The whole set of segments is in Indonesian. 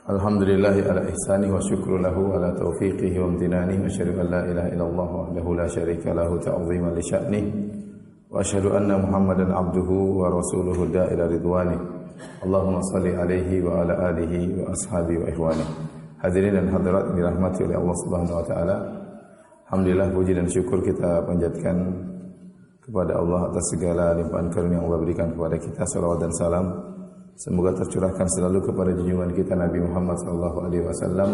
Alhamdulillahi ala ihsani wa syukru lahu ala taufiqihi wa amtinani wa asyhadu an la ilaha illallah wahdahu la syarika lahu ta'ziman li sya'nih wa asyhadu anna Muhammadan abduhu wa rasuluhu da'ila ridwani. Allahumma salli alaihi wa ala alihi wa ashabihi wa ikhwani. Hadirin dan hadirat yang dirahmati oleh Allah Subhanahu wa taala. Alhamdulillah, puji dan syukur kita panjatkan kepada Allah atas segala limpahan karunia yang Allah berikan kepada kita. Salawat dan salam semoga tercurahkan selalu kepada junjungan kita Nabi Muhammad sallallahu alaihi wasallam,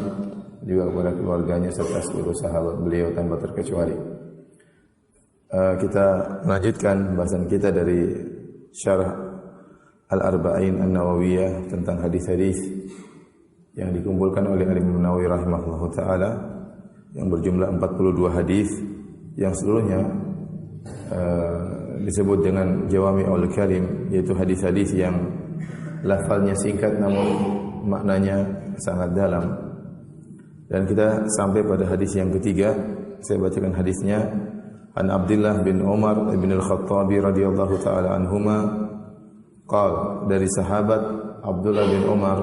juga kepada keluarganya serta seluruh sahabat beliau tanpa terkecuali. Kita melanjutkan bahasan kita dari Syarah Al-Arba'in An-Nawawiyah tentang hadis-hadis yang dikumpulkan oleh Imam Nawawi rahimahullahu taala yang berjumlah 42 hadis yang seluruhnya disebut dengan Jawami'ul Kalim, yaitu hadis-hadis yang lafalnya singkat namun maknanya sangat dalam. Dan kita sampai pada hadis yang ketiga. Saya bacakan hadisnya. An Abdullah bin Umar bin Al-Khattabi radhiyallahu taala anhuma qala, dari sahabat Abdullah bin Umar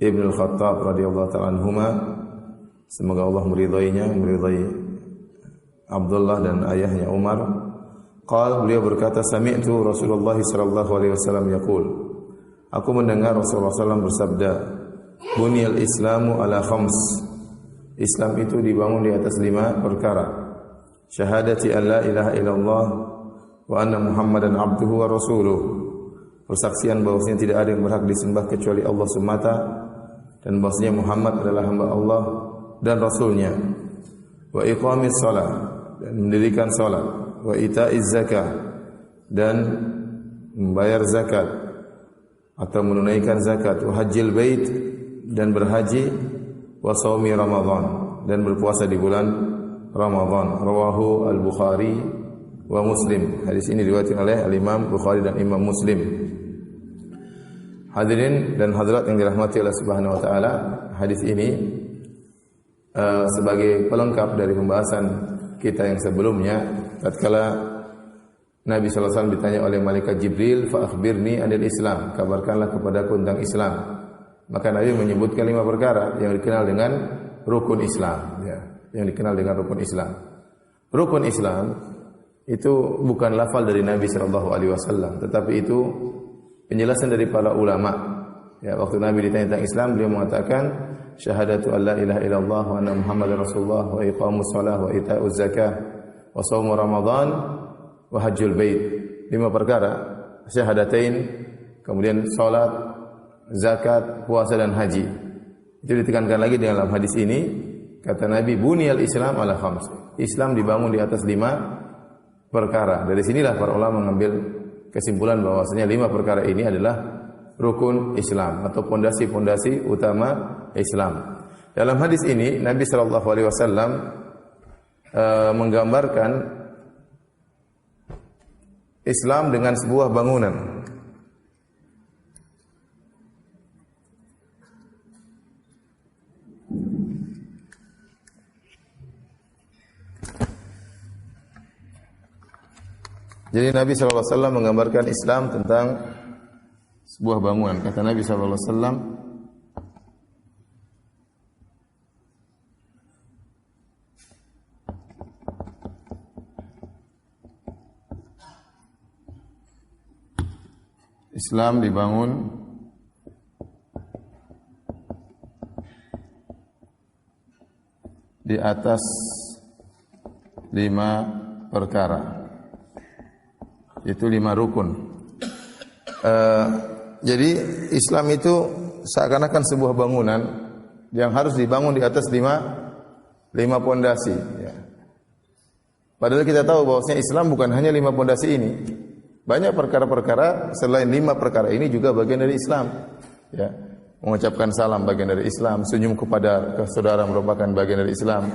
ibn Al-Khattab radhiyallahu taala anhuma, semoga Allah meridainya, meridai Abdullah dan ayahnya Umar. Qala, beliau berkata, sami'tu Rasulullah sallallahu alaihi wasallam yaqul, aku mendengar Rasulullah SAW bersabda, Buniyal Islamu ala khams, Islam itu dibangun di atas 5 perkara. Syahadati an la ilaha illallah wa anna Muhammadan abduhu wa rasuluh, persaksian bahwasanya tidak ada yang berhak disembah kecuali Allah semata, dan bahwasanya Muhammad adalah hamba Allah dan Rasulnya. Wa iqamis shalah, dan mendirikan salat. Wa ita'iz zakah, dan membayar zakat atau menunaikan zakat. Wa hajjil bait, dan berhaji. Wa shaumi Ramadan, dan berpuasa di bulan Ramadan. Rawahu Al-Bukhari wa Muslim. Hadis ini diriwayatkan oleh Al-Imam Bukhari dan Imam Muslim. Hadirin dan hadirat yang dirahmati Allah Subhanahu wa taala, hadis ini sebagai pelengkap dari pembahasan kita yang sebelumnya, tatkala Nabi sallallahu alaihi wasallam ditanya oleh malaikat Jibril, fa akhbirni anil Islam, kabarkanlah kepadaku tentang Islam. Maka Nabi menyebutkan 5 perkara yang dikenal dengan rukun Islam, ya, yang dikenal dengan rukun Islam. Rukun Islam itu bukan lafal dari Nabi sallallahu alaihi wasallam, tetapi itu penjelasan dari para ulama. Ya, waktu Nabi ditanya tentang Islam, beliau mengatakan syahadatu alla ilaha illallah wa anna Muhammadar Rasulullah wa iqamus shalah wa ita'uz zakah wa shaum Ramadan wa hajjul bait. 5 perkara, syahadatain, kemudian salat, zakat, puasa dan haji. Itu ditekankan lagi dalam hadis ini. Kata Nabi, buniyal Islam ala khams, Islam dibangun di atas 5 perkara. Dari sinilah para ulama mengambil kesimpulan bahwasanya 5 perkara ini adalah rukun Islam atau pondasi-pondasi utama Islam. Dalam hadis ini Nabi sallallahu alaihi wasallam menggambarkan Islam dengan sebuah bangunan. Jadi Nabi sallallahu alaihi wasallam menggambarkan Islam tentang sebuah bangunan. Kata Nabi sallallahu alaihi wasallam, Islam dibangun di atas 5 perkara. Itu 5 rukun. Jadi Islam itu seakan-akan sebuah bangunan yang harus dibangun di atas 5 pondasi. Ya. Padahal kita tahu bahwasanya Islam bukan hanya 5 pondasi ini. Banyak perkara-perkara selain 5 perkara ini juga bagian dari Islam. Ya. Mengucapkan salam bagian dari Islam, senyum kepada saudara merupakan bagian dari Islam,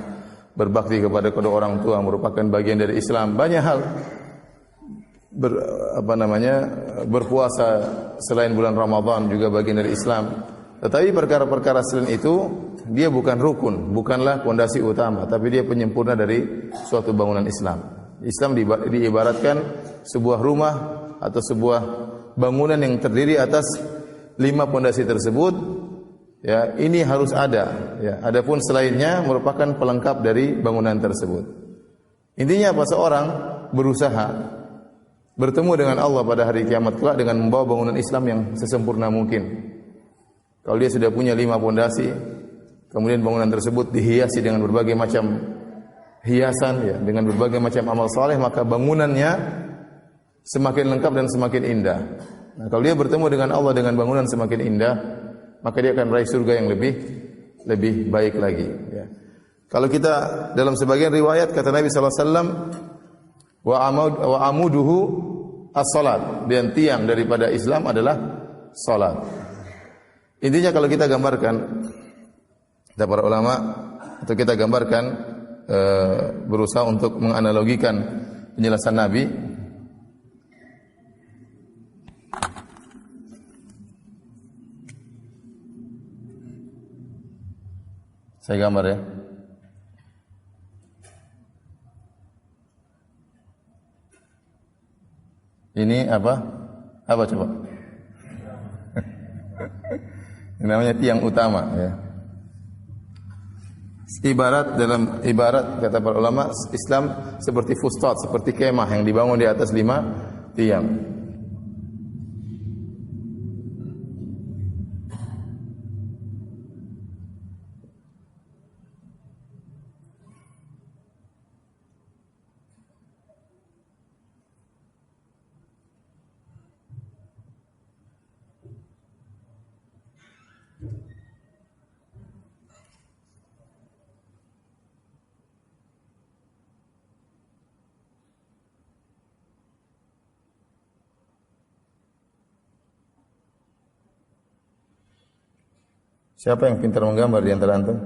berbakti kepada kedua orang tua merupakan bagian dari Islam. Banyak hal. Berpuasa selain bulan Ramadan juga bagian dari Islam. Tetapi perkara-perkara selain itu dia bukan rukun, bukanlah pondasi utama, tapi dia penyempurna dari suatu bangunan Islam. Islam diibaratkan sebuah rumah atau sebuah bangunan yang terdiri atas 5 pondasi tersebut Ya, ini harus ada. Ya, adapun selainnya merupakan pelengkap dari bangunan tersebut. Intinya apa? Seorang berusaha bertemu dengan Allah pada hari kiamat kelak dengan membawa bangunan Islam yang sesempurna mungkin. Kalau dia sudah punya 5 pondasi, kemudian bangunan tersebut dihiasi dengan berbagai macam hiasan, ya, dengan berbagai macam amal saleh, maka bangunannya semakin lengkap dan semakin indah. Nah, kalau dia bertemu dengan Allah dengan bangunan semakin indah, maka dia akan meraih surga yang lebih baik lagi. Ya. Kalau kita dalam sebagian riwayat kata Nabi SAW, wa amuduhu as-salat, dan tiang daripada Islam adalah salat. Intinya kalau kita gambarkan, kata para ulama, atau kita gambarkan, berusaha untuk menganalogikan penjelasan Nabi. Saya gambar ya. Ini apa? Apa coba? Ini namanya tiang utama ya. Ibarat kata para ulama, Islam seperti fustat, seperti kemah yang dibangun di atas 5 tiang. Siapa yang pintar menggambar di antara antum?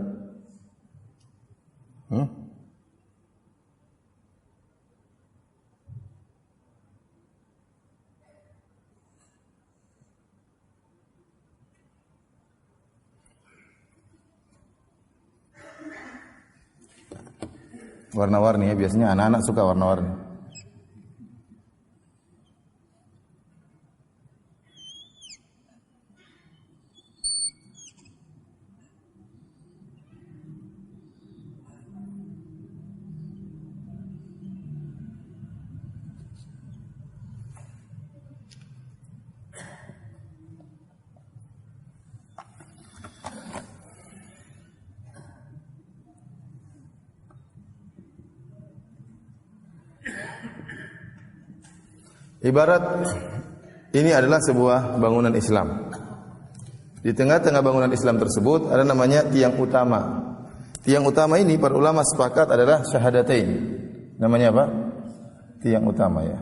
Warna-warni ya, biasanya anak-anak suka warna-warni. Ibarat ini adalah sebuah bangunan Islam. Di tengah-tengah bangunan Islam tersebut ada namanya tiang utama. Tiang utama ini para ulama sepakat adalah syahadatain. Namanya apa? Tiang utama ya.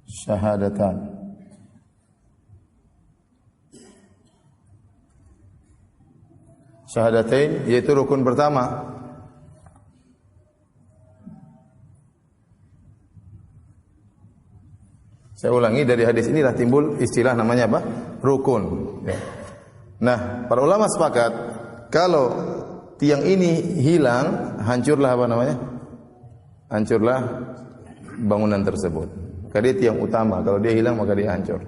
Syahadatan. Syahadatain yaitu rukun pertama. Saya ulangi, dari hadis inilah timbul istilah namanya apa? Rukun. Ya. Nah, para ulama sepakat kalau tiang ini hilang, hancurlah apa namanya? Hancurlah bangunan tersebut. Maka dia tiang utama. Kalau dia hilang maka dia hancur.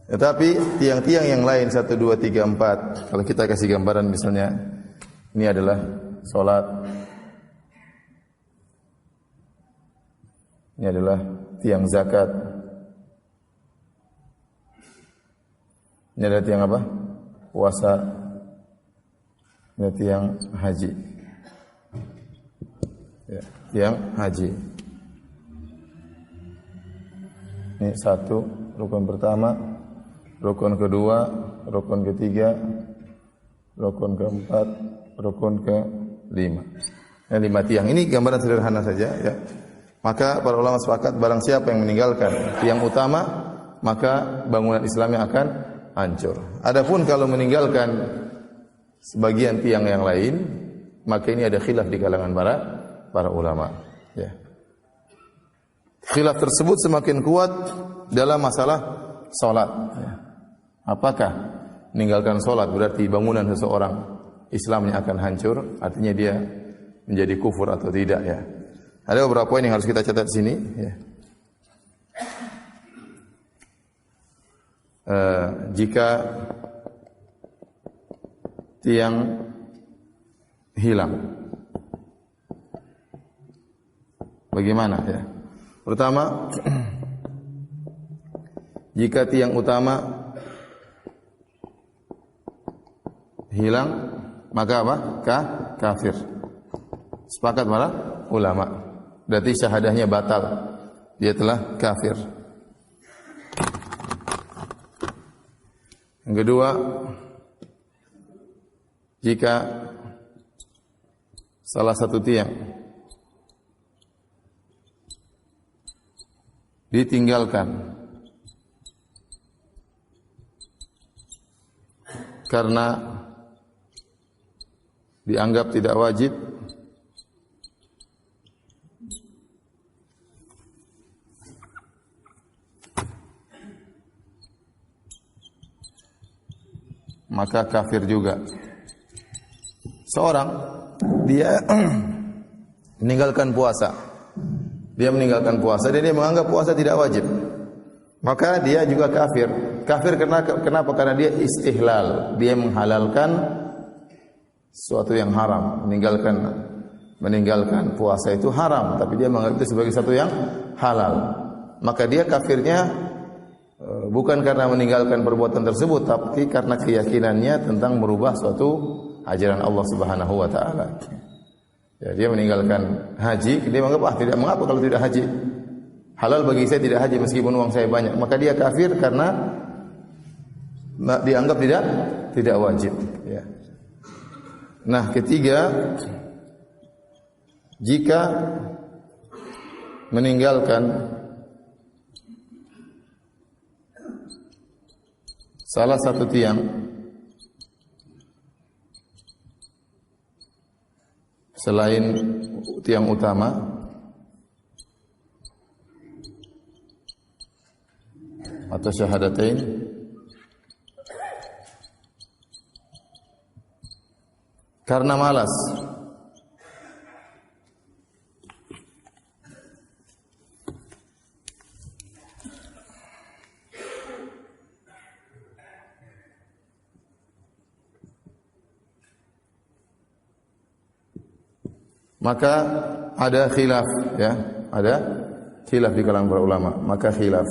Tetapi tiang-tiang yang lain 1, 2, 3, 4, kalau kita kasih gambaran misalnya ini adalah salat, ini adalah tiang zakat, ini adalah tiang apa? Puasa, ini tiang haji, ya, tiang haji. Ini 1 rukun pertama, rukun kedua, rukun ketiga, rukun keempat, rukun kelima. 5 tiang. Ini gambaran sederhana saja ya. Maka para ulama sepakat barang siapa yang meninggalkan tiang utama, maka bangunan Islamnya akan hancur. Adapun kalau meninggalkan sebagian tiang yang lain, maka ini ada khilaf di kalangan para ulama ya. Khilaf tersebut semakin kuat dalam masalah salat ya. Apakah meninggalkan salat berarti bangunan seseorang Islamnya akan hancur, artinya dia menjadi kufur atau tidak ya. Ada beberapa poin yang harus kita catat di sini. Ya. Jika tiang hilang, bagaimana ya? Pertama, jika tiang utama hilang, maka apa? Kafir. Sepakat para ulama. Berarti syahadahnya batal. Dia telah kafir. Yang kedua, jika salah satu tiang ditinggalkan karena dianggap tidak wajib, maka kafir juga. Seorang dia meninggalkan puasa. Dia meninggalkan puasa dan dia menganggap puasa tidak wajib. Maka dia juga kafir. Kafir kenapa? Karena dia istihlal. Dia menghalalkan sesuatu yang haram. Meninggalkan puasa itu haram, tapi dia menganggap itu sebagai sesuatu yang halal. Maka dia kafirnya bukan karena meninggalkan perbuatan tersebut, tapi karena keyakinannya tentang merubah suatu ajaran Allah Subhanahu wa taala. Ya, dia meninggalkan haji, dia menganggap tidak mengapa kalau tidak haji. Halal bagi saya tidak haji meskipun uang saya banyak. Maka dia kafir karena dianggap tidak wajib, ya. Nah, ketiga, jika meninggalkan salah satu tiang selain tiang utama, atau syahadatain, karena malas, maka ada khilaf, ya, ada khilaf di kalangan para ulama. Maka khilaf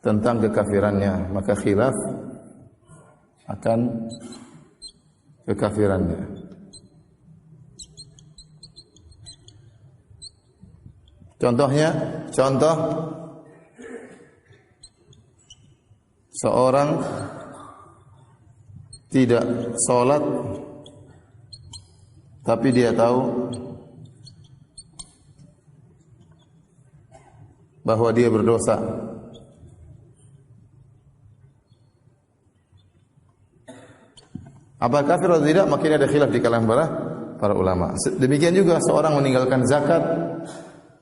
tentang kekafirannya, maka khilaf akan kekafirannya. Contoh seorang tidak sholat, tapi dia tahu bahwa dia berdosa. Apakah kafir atau tidak? Makin ada khilaf di kalangan para ulama. Demikian juga seorang meninggalkan zakat,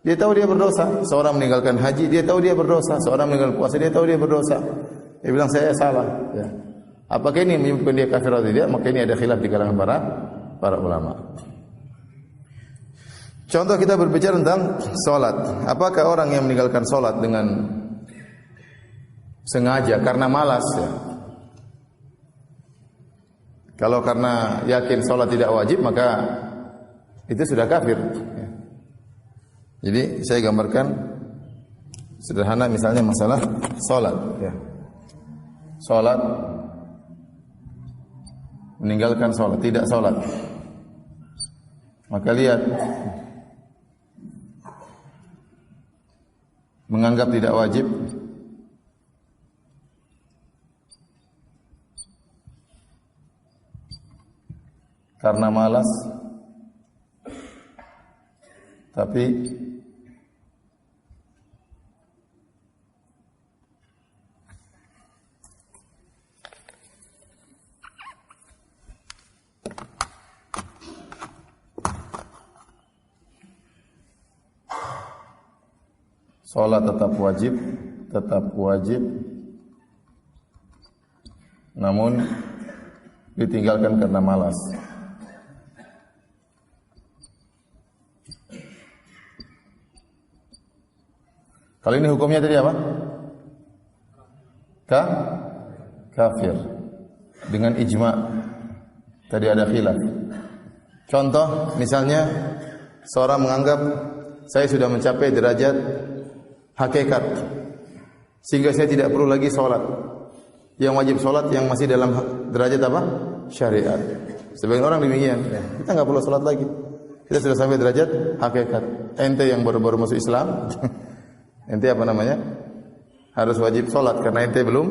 dia tahu dia berdosa. Seorang meninggalkan haji, dia tahu dia berdosa. Seorang meninggalkan puasa, dia tahu dia berdosa. Dia bilang saya salah. Ya. Apakah ini menyebabkan dia kafir atau tidak? Maka ini ada khilaf di kalangan para ulama. Contoh, kita berbicara tentang sholat. Apakah orang yang meninggalkan sholat dengan sengaja karena malas, ya? Kalau karena yakin sholat tidak wajib, maka itu sudah kafir. Ya. Jadi saya gambarkan sederhana, misalnya masalah sholat. Ya. Sholat, meninggalkan sholat, tidak sholat. Maka lihat, menganggap tidak wajib, karena malas, tapi sholat tetap wajib, namun ditinggalkan karena malas. Kalau ini hukumnya tadi apa? Kafir. Dengan ijma. Tadi ada khilaf. Contoh, misalnya seorang menganggap saya sudah mencapai derajat hakikat sehingga saya tidak perlu lagi sholat. Yang wajib sholat yang masih dalam derajat apa? Syariat. Sebagian orang demikian. Kita nggak perlu sholat lagi. Kita sudah sampai derajat hakikat. Ente yang baru-baru masuk Islam, ente apa namanya? Harus wajib sholat karena ente belum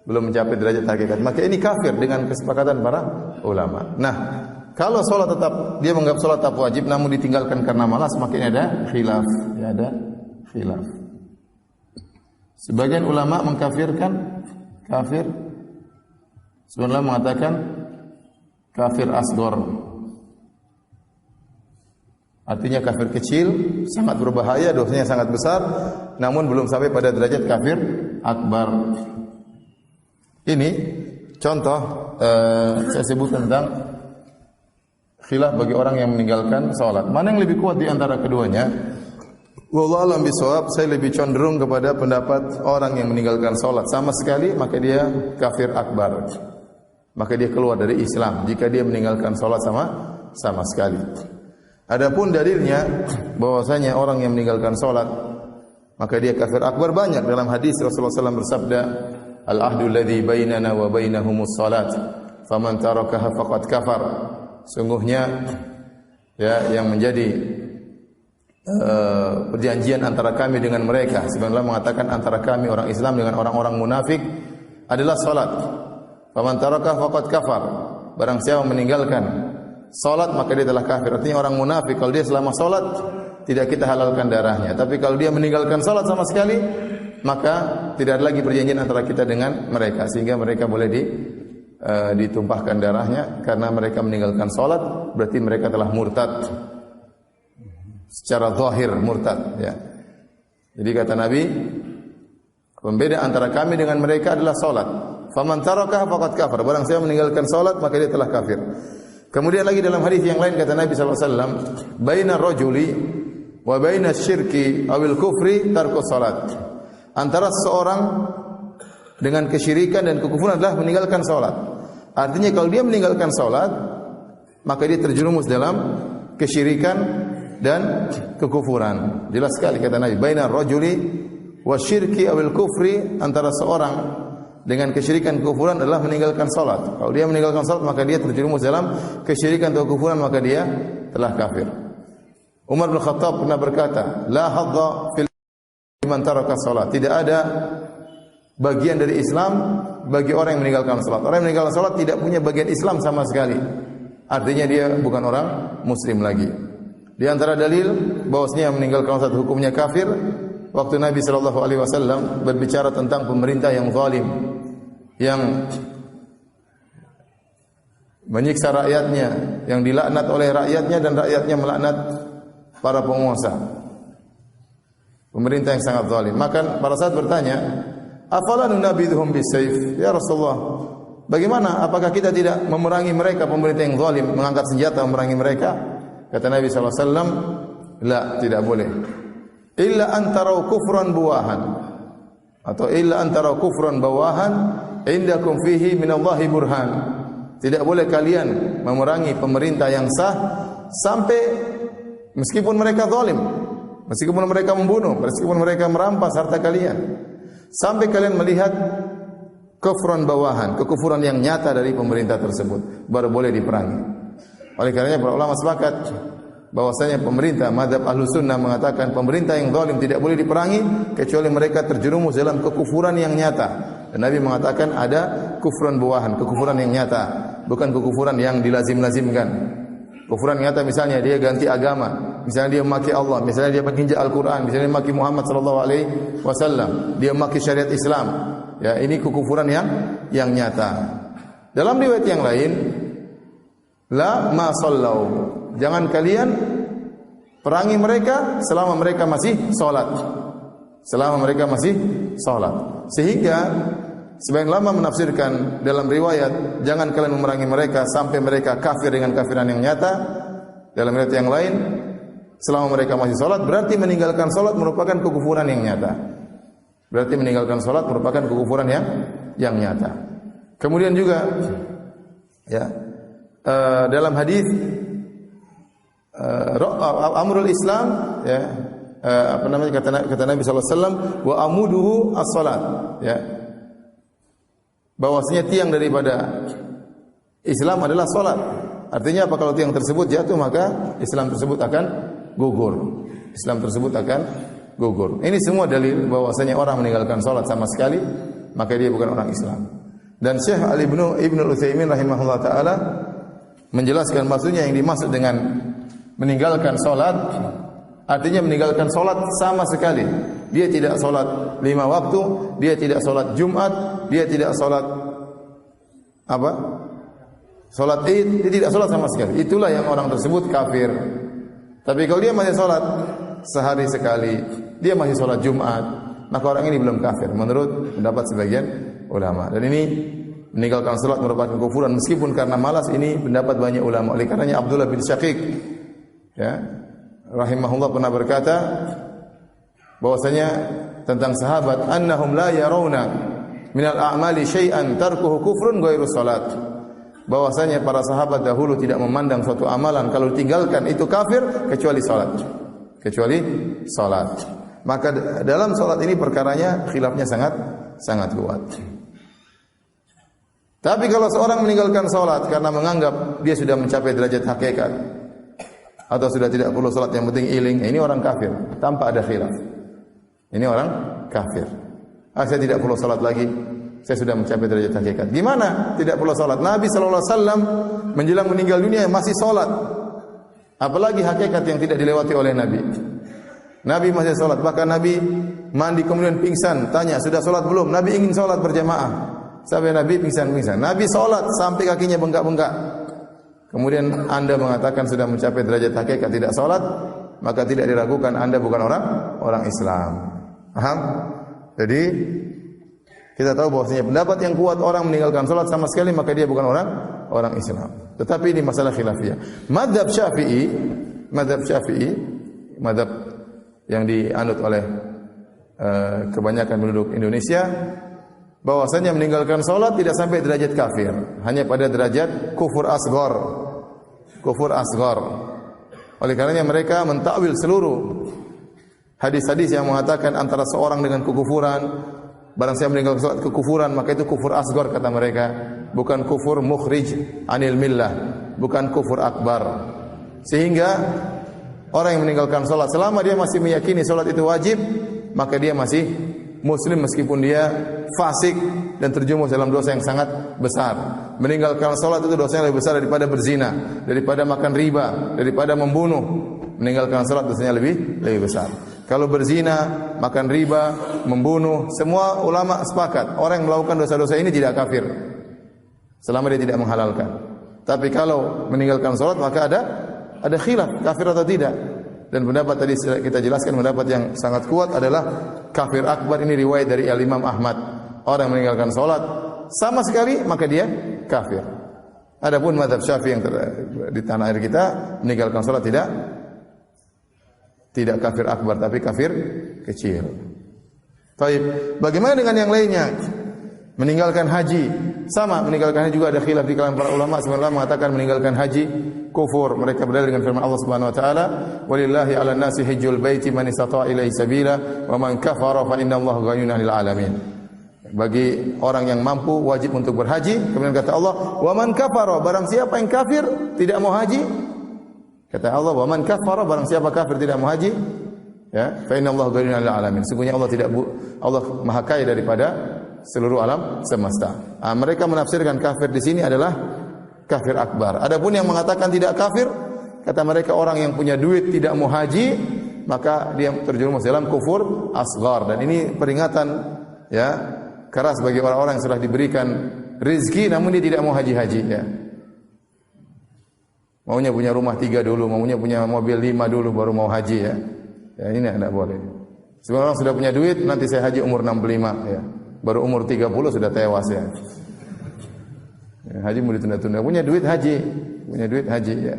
mencapai derajat hakikat. Maka ini kafir dengan kesepakatan para ulama. Nah, kalau sholat tetap dia menganggap sholat tetap wajib, namun ditinggalkan karena malas, maka ini ada khilaf. Ya, ada khilaf. Sebagian ulama mengkafirkan kafir. Sebagian ulama mengatakan kafir asghar. Artinya kafir kecil, sangat berbahaya, dosanya sangat besar, namun belum sampai pada derajat kafir akbar. Ini contoh saya sebut tentang khilaf bagi orang yang meninggalkan salat. Mana yang lebih kuat di antara keduanya? Wallahu a'lam bishawab, saya lebih cenderung kepada pendapat orang yang meninggalkan salat sama sekali, maka dia kafir akbar. Maka dia keluar dari Islam jika dia meninggalkan salat sama sekali. Adapun dalilnya bahwasanya orang yang meninggalkan salat maka dia kafir akbar banyak. Dalam hadis Rasulullah SAW bersabda, "Al-ahdu alladhi bainana wa bainahumus salat, faman tarakaha faqad kafar." Sungguhnya ya yang menjadi perjanjian antara kami dengan mereka, sebenarnya mengatakan antara kami orang Islam dengan orang-orang munafik adalah salat. Faman tarakaha faqad kafar. Barang siapa meninggalkan salat maka dia telah kafir. Artinya orang munafik kalau dia selama salat tidak kita halalkan darahnya. Tapi kalau dia meninggalkan salat sama sekali, maka tidak ada lagi perjanjian antara kita dengan mereka, sehingga mereka boleh ditumpahkan darahnya karena mereka meninggalkan salat, berarti mereka telah murtad. Secara zahir murtad, ya. Jadi kata Nabi, pembeda antara kami dengan mereka adalah salat. Faman tarakaha faqad kafar. Barang siapa meninggalkan salat maka dia telah kafir. Kemudian lagi dalam hadis yang lain kata Nabi sallallahu alaihi wasallam, "Baina rajuli wa baina syirki awil kufri tarkus salat." Antara seorang dengan kesyirikan dan kekufuran adalah meninggalkan salat. Artinya kalau dia meninggalkan salat, maka dia terjerumus dalam kesyirikan dan kekufuran. Jelas sekali kata Nabi, "Baina rajuli wa syirki awil kufri." Antara seorang dengan kesyirikan kekufuran adalah meninggalkan salat. Kalau dia meninggalkan salat maka dia terjerumus dalam kesyirikan atau kekufuran, maka dia telah kafir. Umar bin Khattab pernah berkata, "La hadza fil man taraka salat." Tidak ada bagian dari Islam bagi orang yang meninggalkan salat. Orang yang meninggalkan salat tidak punya bagian Islam sama sekali. Artinya dia bukan orang muslim lagi. Di antara dalil bahwasanya meninggalkan salat hukumnya kafir, waktu Nabi sallallahu alaihi wasallam berbicara tentang pemerintah yang zalim, yang menyiksa rakyatnya, yang dilaknat oleh rakyatnya dan rakyatnya melaknat para penguasa. Pemerintah yang sangat zalim. Maka para sahabat bertanya, "Afala nunabidhum bisayf?" Ya Rasulullah, bagaimana apakah kita tidak memerangi mereka, pemerintah yang zalim, mengangkat senjata memerangi mereka? Kata Nabi sallallahu alaihi wasallam, "La, tidak boleh. Illa antarau kufran buwahan." Atau illa antarau kufran bawahan indakum fihi minallahi burhan. Tidak boleh kalian memerangi pemerintah yang sah sampai meskipun mereka zalim, meskipun mereka membunuh, meskipun mereka merampas harta kalian, sampai kalian melihat kufran bawahan, kekufuran yang nyata dari pemerintah tersebut, baru boleh diperangi. Oleh karenanya para ulama sepakat bahwasanya pemerintah, mazhab Ahlus Sunnah mengatakan pemerintah yang zalim tidak boleh diperangi kecuali mereka terjerumus dalam kekufuran yang nyata. Dan Nabi mengatakan ada kufran buahan, kekufuran yang nyata, bukan kekufuran yang dilazim-lazimkan. Kekufuran nyata misalnya dia ganti agama, misalnya dia memaki Allah, misalnya dia menginjak Al-Qur'an, misalnya dia memaki Muhammad sallallahu alaihi wasallam, dia memaki syariat Islam. Ya, ini kekufuran yang nyata. Dalam riwayat yang lain, la ma sallau. Jangan kalian perangi mereka selama mereka masih salat. Selama mereka masih salat. Sehingga sebagian ulama menafsirkan dalam riwayat, jangan kalian memerangi mereka sampai mereka kafir dengan kafiran yang nyata. Dalam riwayat yang lain, selama mereka masih salat, berarti meninggalkan salat merupakan kekufuran yang nyata. Berarti meninggalkan salat merupakan kekufuran yang nyata. Kemudian juga ya dalam hadis amrul Islam ya kata Nabi sallallahu alaihi wasallam wa amuduhu as-salat ya. Bahwasanya tiang daripada Islam adalah salat. Artinya apa, kalau tiang tersebut jatuh maka Islam tersebut akan gugur. Islam tersebut akan gugur. Ini semua dalil bahwasanya orang meninggalkan salat sama sekali maka dia bukan orang Islam. Dan Syekh Ibnu Utsaimin rahimahullah taala menjelaskan maksudnya yang dimaksud dengan meninggalkan salat artinya meninggalkan salat sama sekali. Dia tidak salat 5 waktu, dia tidak salat Jumat, dia tidak salat apa? Salat Id, dia tidak salat sama sekali. Itulah yang orang tersebut kafir. Tapi kalau dia masih salat sehari sekali, dia masih salat Jumat, maka orang ini belum kafir menurut pendapat sebagian ulama. Dan ini meninggalkan salat merupakan kekufuran meskipun karena malas, ini pendapat banyak ulama. Oleh karenanya Abdullah bin Syaqiq ya rahimahullah pernah berkata bahwasanya tentang sahabat, annahum la yarawna minal a'mali syai'an tarkuhu kufrun ghairu salat. Bahwasanya para sahabat dahulu tidak memandang suatu amalan kalau ditinggalkan itu kafir kecuali salat. Kecuali salat. Maka dalam salat ini perkaranya khilafnya sangat kuat. Tapi kalau seorang meninggalkan salat karena menganggap dia sudah mencapai derajat hakikat atau sudah tidak perlu salat, yang penting iling, ini orang kafir tanpa ada khilaf. Ini orang kafir. Saya tidak perlu salat lagi, saya sudah mencapai derajat hakikat. Gimana tidak perlu salat? Nabi sallallahu alaihi wasallam menjelang meninggal dunia masih salat. Apalagi hakikat yang tidak dilewati oleh Nabi. Nabi masih salat, bahkan Nabi mandi kemudian pingsan, tanya, "Sudah salat belum?" Nabi ingin salat berjamaah. Sampai Nabi pingsan. Nabi salat sampai kakinya bengkak-bengkak. Kemudian Anda mengatakan sudah mencapai derajat hakikat tidak salat, maka tidak diragukan Anda bukan orang Islam. Paham? Jadi kita tahu bahwasanya pendapat yang kuat orang meninggalkan salat sama sekali maka dia bukan orang Islam. Tetapi ini masalah khilafiyah. Mazhab Syafi'i, mazhab yang dianut oleh kebanyakan penduduk Indonesia, bahwasanya meninggalkan salat tidak sampai derajat kafir, hanya pada derajat kufur asghar. Kufur asghar. Oleh karenanya mereka mentakwil seluruh hadis-hadis yang mengatakan antara seorang dengan kekufuran, barang siapa meninggalkan salat kekufuran, maka itu kufur asghar kata mereka, bukan kufur mukhrij anil millah, bukan kufur akbar. Sehingga orang yang meninggalkan salat selama dia masih meyakini salat itu wajib, maka dia masih muslim meskipun dia fasik dan terjumus dalam dosa yang sangat besar. Meninggalkan salat itu dosanya lebih besar daripada berzina, daripada makan riba, daripada membunuh. Meninggalkan salat dosanya lebih besar. Kalau berzina, makan riba, membunuh, semua ulama sepakat orang yang melakukan dosa-dosa ini tidak kafir selama dia tidak menghalalkan. Tapi kalau meninggalkan salat maka ada khilaf kafir atau tidak. Dan pendapat tadi kita jelaskan, pendapat yang sangat kuat adalah kafir akbar. Ini riwayat dari Imam Ahmad. Orang yang meninggalkan salat sama sekali maka dia kafir. Adapun mazhab Syafi'i yang di tanah air kita, meninggalkan salat tidak kafir akbar tapi kafir kecil. Baik, bagaimana dengan yang lainnya? Meninggalkan haji sama, meninggalkan haji juga ada khilaf di kalangan para ulama. Sebenarnya mengatakan meninggalkan haji kufur. Mereka berdalil dengan firman Allah Subhanahu wa taala, "Walillahi 'alan nasi hajjul baiti man istata'a ilaihi sabila wa man kafara fa innallaha ghaniyyun 'anil 'alamin." Bagi orang yang mampu wajib untuk berhaji. Kemudian kata Allah, "Wa man kafara," barang siapa yang kafir tidak mau haji. Kata Allah, "Wa man kafara," barang siapa kafir tidak mau haji, ya, fa innallaha ghaniyyun 'anil 'alamin. Sungguhnya Allah Maha Kaya daripada seluruh alam semesta. Mereka menafsirkan kafir di sini adalah kafir akbar. Adapun yang mengatakan tidak kafir, kata mereka orang yang punya duit tidak mau haji, maka dia terjerumus dalam kufur asghar. Dan ini peringatan ya keras bagi orang-orang yang sudah diberikan rezeki namun dia tidak mau haji-haji ya. Maunya punya rumah 3 dulu, maunya punya mobil 5 dulu baru mau haji ya. Ya ini tidak boleh. Semua orang sudah punya duit, nanti saya haji umur 65 ya. Baru umur 30 sudah tewas ya. Haji mau ditunda-tunda. Punya duit haji ya.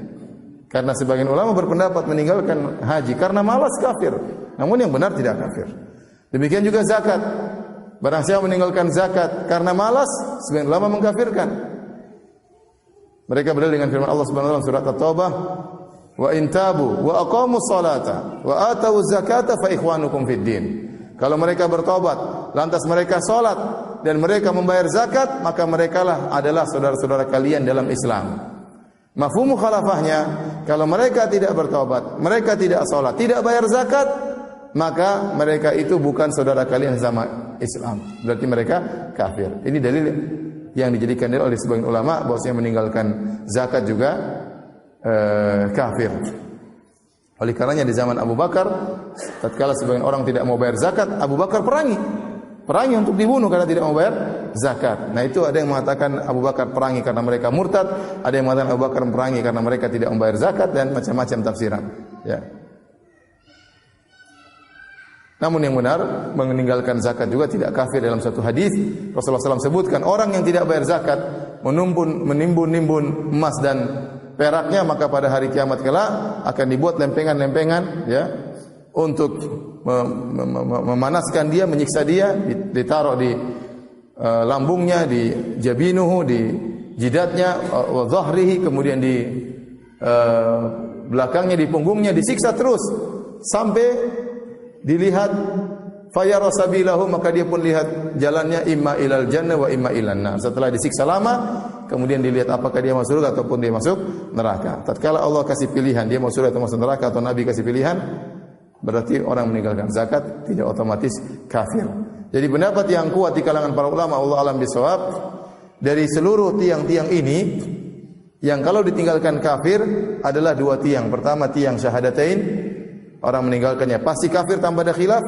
Karena sebagian ulama berpendapat meninggalkan haji karena malas kafir. Namun yang benar tidak kafir. Demikian juga zakat. Barang siapa meninggalkan zakat karena malas, sebagian ulama mengkafirkan. Mereka berdalil dengan firman Allah Subhanahu wa taala surat At-Taubah, "Wa in tabu wa aqamus salata wa atawuz zakata fa ikhwanukum fid din." Kalau mereka bertobat, lantas mereka salat dan mereka membayar zakat, maka merekalah adalah saudara-saudara kalian dalam Islam. Mafhum mukhalafahnya, kalau mereka tidak bertobat, mereka tidak salat, tidak bayar zakat, maka mereka itu bukan saudara kalian sama Islam. Berarti mereka kafir. Ini dalil yang dijadikan dalil oleh sebagian ulama bahwasanya meninggalkan zakat juga kafir. Oleh karenanya di zaman Abu Bakar, tatkala sebagian orang tidak mau bayar zakat, Abu Bakar perangi untuk dibunuh karena tidak mau bayar zakat. Nah itu ada yang mengatakan Abu Bakar perangi karena mereka murtad, ada yang mengatakan Abu Bakar perangi karena mereka tidak membayar zakat dan macam-macam tafsiran. Ya. Namun yang benar, meninggalkan zakat juga tidak kafir. Dalam satu hadis Rasulullah SAW sebutkan orang yang tidak bayar zakat menimbun emas dan peraknya, maka pada hari kiamat kelak akan dibuat lempengan-lempengan ya untuk memanaskan dia, menyiksa dia, ditaruh di lambungnya, di jabinuhu, di jidatnya, wa dhahrihi, kemudian di belakangnya, di punggungnya, disiksa terus sampai dilihat fayara sabilahu, maka dia pun lihat jalannya imma ilal jannah wa imma ilan nar. Setelah disiksa lama, kemudian dilihat apakah dia masuk surga ataupun dia masuk neraka. Tatkala Allah kasih pilihan dia masuk surga atau masuk neraka, atau Nabi kasih pilihan, berarti orang meninggalkan zakat tidak otomatis kafir. Jadi pendapat yang kuat di kalangan para ulama, Allah alam bisawab, dari seluruh tiang-tiang ini yang kalau ditinggalkan kafir adalah dua tiang. Pertama tiang syahadatain, orang meninggalkannya pasti kafir tanpa ada khilaf.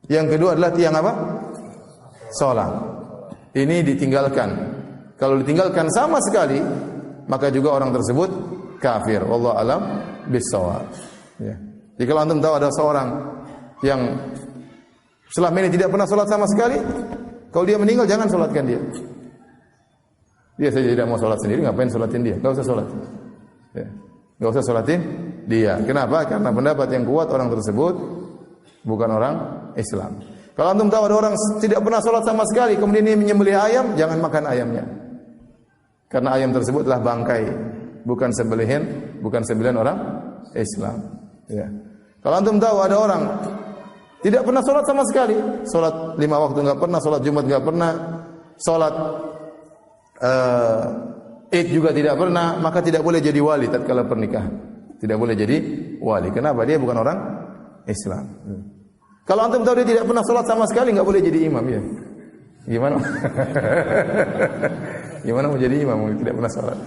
Yang kedua adalah tiang apa? Salat. Ini ditinggalkan. Kalau ditinggalkan sama sekali, maka juga orang tersebut kafir. Wallahu alam bisawab. Ya. Jadi kalau antum tahu ada seorang yang selama ini tidak pernah salat sama sekali, kalau dia meninggal jangan salatkan dia. Dia saja tidak mau salat sendiri, ngapain salatin dia? Enggak usah salat. Ya. Enggak usah salatin dia. Kenapa? Karena pendapat yang kuat orang tersebut bukan orang Islam. Kalau antum tahu ada orang tidak pernah salat sama sekali, kemudian dia menyembelih ayam, jangan makan ayamnya. Karena ayam tersebutlah bangkai, bukan sembelihan orang Islam. Ya. Kalau antum tahu ada orang tidak pernah salat sama sekali, salat 5 waktu enggak pernah, salat Jumat enggak pernah, salat Id juga tidak pernah, maka tidak boleh jadi wali tatkala pernikahan. Tidak boleh jadi wali. Kenapa? Dia bukan orang Islam. Kalau antum tahu dia tidak pernah salat sama sekali, enggak boleh jadi imam ya. Gimana? Gimana mau jadi imam tidak pernah salat?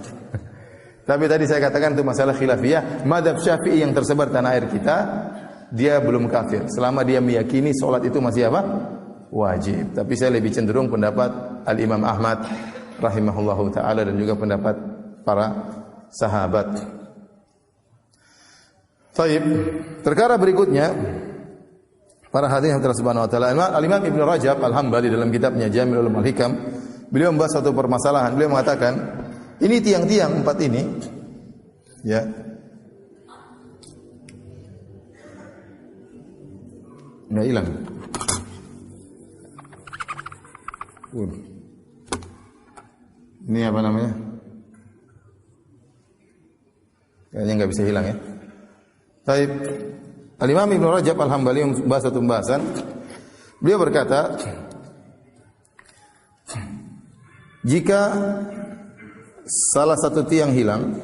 Tapi tadi saya katakan itu masalah khilafiyah. Mazhab Syafi'i yang tersebar tanah air kita, dia belum kafir selama dia meyakini salat itu masih apa? Wajib. Tapi saya lebih cenderung pendapat Al-Imam Ahmad rahimahullahu taala dan juga pendapat para sahabat. Baik, perkara berikutnya para hadirin yang subhanahu wa taala, Al-Imam Ibnu Rajab Al-Hambali dalam kitabnya Jami'ul Ulum Al-Hikam, beliau membahas satu permasalahan. Beliau mengatakan, ini tiang-tiang 4 ini ya. Enggak hilang. Ini apa namanya? Kayaknya enggak bisa hilang ya. Baik. Al-Imam Ibnu Rajab Al-Hambali membahas satu pembahasan. Beliau berkata, jika salah satu tiang hilang,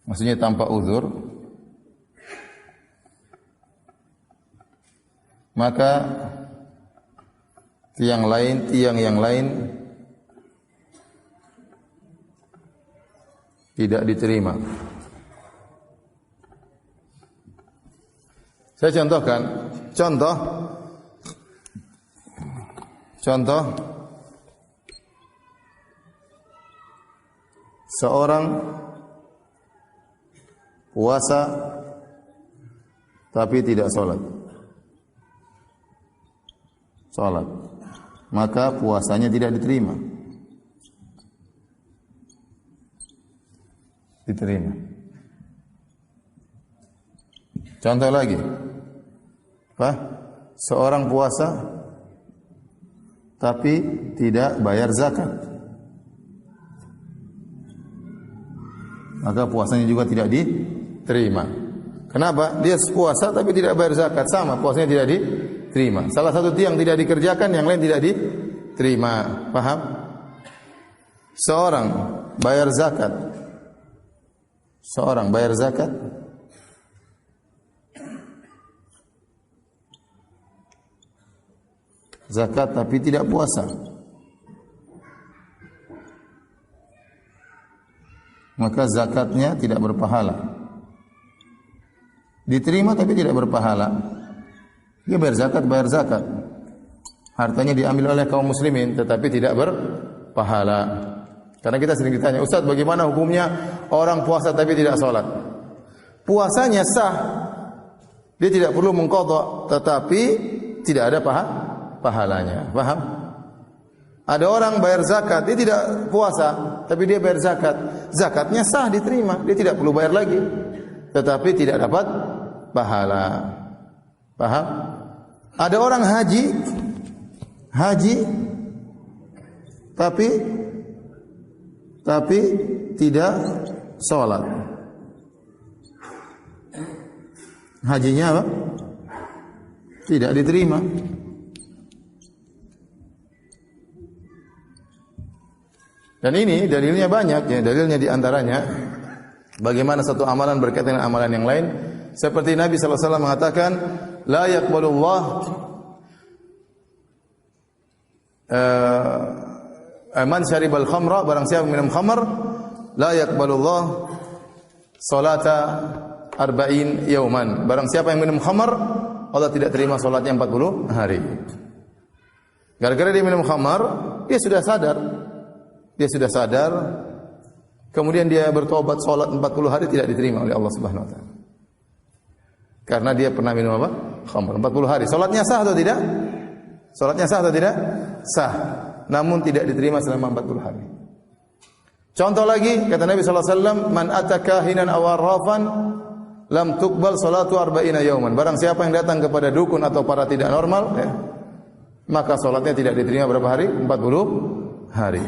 maksudnya tanpa uzur, maka tiang yang lain tidak diterima. Saya contohkan, contoh seorang puasa tapi tidak salat. maka puasanya tidak diterima. Diterima. Contoh lagi. Apa? Seorang puasa tapi tidak bayar zakat, maka puasanya juga tidak diterima. Kenapa? Dia puasa tapi tidak bayar zakat, sama puasanya tidak diterima. Salah satu tiang tidak dikerjakan, yang lain tidak diterima. Paham? Seorang bayar zakat. Seorang bayar zakat, zakat tapi tidak puasa, maka zakatnya tidak berpahala. Diterima tapi tidak berpahala. Dia bayar zakat, hartanya diambil oleh kaum muslimin tetapi tidak berpahala. Karena kita sering ditanya, Ustaz, bagaimana hukumnya orang puasa tapi tidak sholat? Puasanya sah, dia tidak perlu mengqadha, tetapi tidak ada pahalanya. Paham? Ada orang bayar zakat, dia tidak puasa, tapi dia bayar zakat. Zakatnya sah, diterima, dia tidak perlu bayar lagi, tetapi tidak dapat pahala. Paham? Ada orang haji, tapi tidak sholat. Hajinya apa? Tidak diterima. Dan ini dalilnya banyak ya, dalilnya diantaranya bagaimana satu amalan berkaitan dengan amalan yang lain. Seperti Nabi sallallahu alaihi wasallam mengatakan, la yaqbalullah man syaribal khamra, barang siapa minum khamr, la yaqbalullah salata arba'in yauman. Barang siapa yang minum khamr, Allah tidak terima salatnya 40 hari. Gara-gara dia minum khamr, dia sudah sadar, kemudian dia bertobat, salat 40 hari tidak diterima oleh Allah Subhanahu wa taala. Karena dia pernah minum apa? Khamr 40 hari. Salatnya sah atau tidak? Salatnya sah atau tidak? Sah. Namun tidak diterima selama 40 hari. Contoh lagi, kata Nabi sallallahu alaihi wasallam, man ataka hinan aw arrafan lam tuqbal salatu arba'ina yauman. Barang siapa yang datang kepada dukun atau para tidak normal, ya, maka salatnya tidak diterima berapa hari? 40 hari.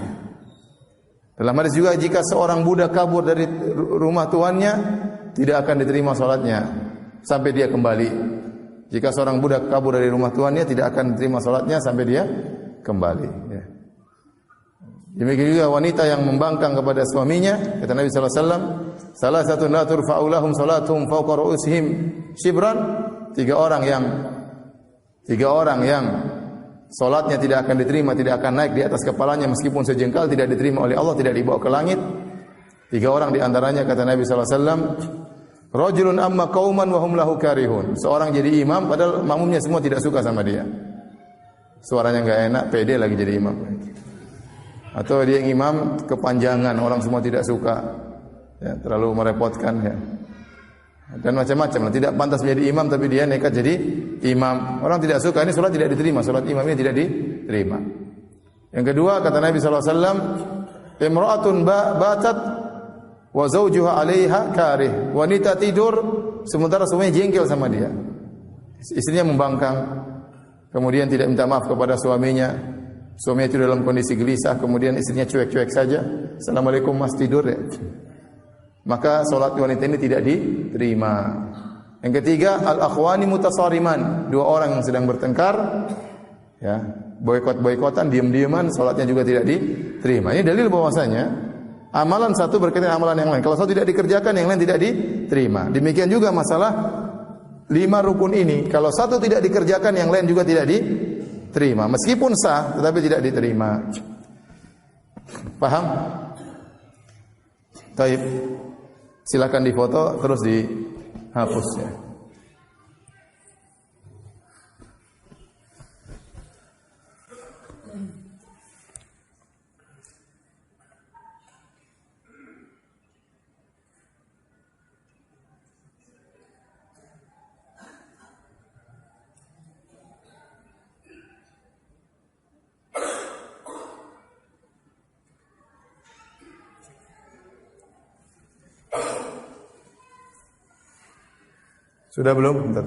Dalam hadis juga, jika seorang budak kabur dari rumah tuannya, tidak akan diterima salatnya sampai dia kembali. Jika seorang budak kabur dari rumah tuannya, tidak akan diterima salatnya sampai dia kembali. Ya. Demikian juga wanita yang membangkang kepada suaminya, kata Nabi sallallahu alaihi wasallam, salah satu la turfa'u lahum salatuhum fawqa ru'usihim shibran. Tiga orang yang salatnya tidak akan diterima, tidak akan naik di atas kepalanya meskipun sejengkal, tidak diterima oleh Allah, tidak dibawa ke langit. Tiga orang di antaranya, kata Nabi sallallahu alaihi wasallam, rajulun amma qauman wa hum lahu karihun. Seorang jadi imam padahal makmumnya semua tidak suka sama dia. Suaranya enggak enak, pede lagi jadi imam. Atau dia imam kepanjangan, orang semua tidak suka. Ya, terlalu merepotkan ya. Dan macam-macam lah, tidak pantas menjadi imam tapi dia nekat jadi imam. Orang tidak suka, ini salat tidak diterima, salat imam ini tidak diterima. Yang kedua, kata Nabi sallallahu alaihi wasallam, imra'atun batat wa zawjuha 'alaiha karih. Wanita tidur sementara suaminya jengkel sama dia. Istrinya membangkang, kemudian tidak minta maaf kepada suaminya. Suaminya itu dalam kondisi gelisah, kemudian istrinya cuek-cuek saja. Assalamualaikum, mas, tidur ya. Maka salat wanita ini tidak diterima. Yang ketiga, al-akhwani mutasariman. Dua orang yang sedang bertengkar, ya, boikot-boikotan, diam-diaman, salatnya juga tidak diterima. Ini dalil bahwasanya amalan satu berkaitan dengan amalan yang lain. Kalau satu tidak dikerjakan, yang lain tidak diterima. Demikian juga masalah 5 rukun ini. Kalau satu tidak dikerjakan, yang lain juga tidak diterima. Meskipun sah, tetapi tidak diterima. Paham? Taib. Silakan difoto, terus dihapus ya. Sudah belum? Bentar.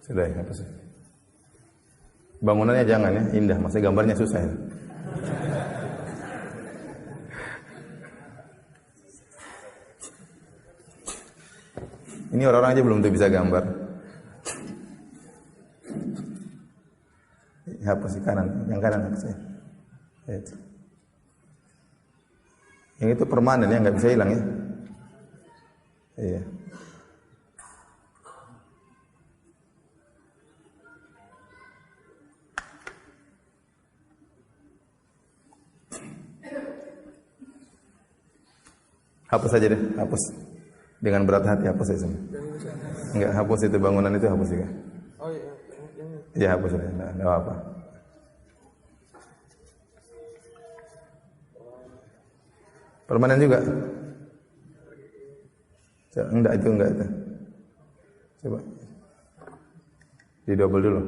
Sudah ya, apa sih? Bangunannya jangan ya, indah. Maksudnya gambarnya susah ya. Ini orang-orang aja belum tuh bisa gambar. Hapus di kanan, yang kanan hapus ya. Itu. Yang itu permanen ya, nggak bisa hilang ya. Iya. Hapus aja deh, hapus. Dengan berat hati hapus aja semua. Enggak, hapus itu bangunan itu hapus juga. Oh iya. Iya, hapus aja, enggak apa-apa. Permanen juga? Enggak itu. Coba. Di double dulu.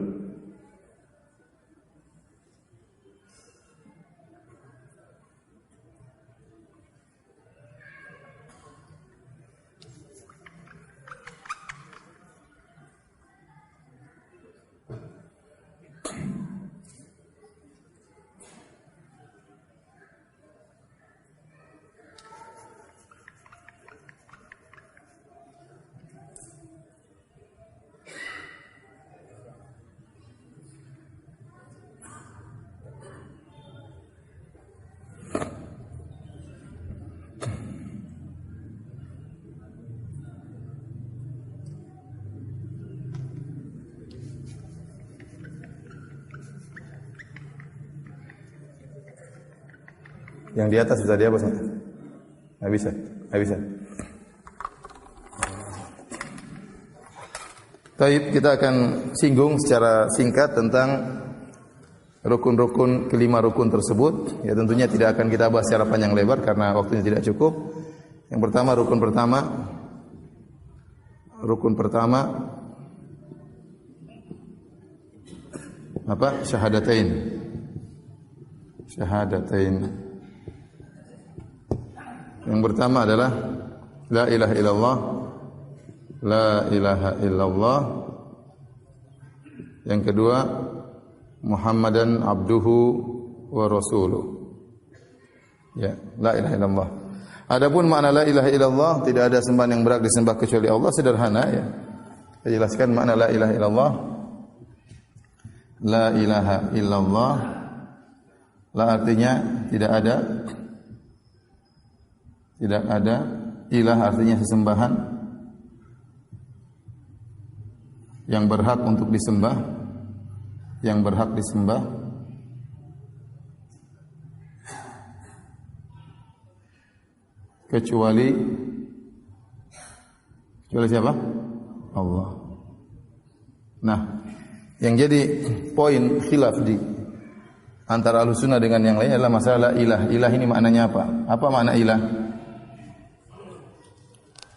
Yang di atas bisa dihapus nggak? Nggak bisa, nggak bisa. Baik, kita akan singgung secara singkat tentang rukun-rukun, kelima rukun tersebut. Ya tentunya tidak akan kita bahas secara panjang lebar karena waktunya tidak cukup. Yang pertama, rukun pertama apa? Syahadatain. Yang pertama adalah la ilaha illallah, la ilaha illallah. Yang kedua, Muhammadan abduhu wa rasuluh. Ya, la ilaha illallah. Adapun makna la ilaha illallah, tidak ada sembahan yang berhak disembah kecuali Allah, sederhana ya. Saya jelaskan makna la ilaha illallah. La ilaha illallah. La artinya tidak ada ilah artinya sesembahan yang berhak untuk disembah, kecuali siapa? Allah. Nah, yang jadi poin khilaf di antara Ahlussunnah dengan yang lain adalah masalah ilah. Ilah ini maknanya apa? Apa makna ilah?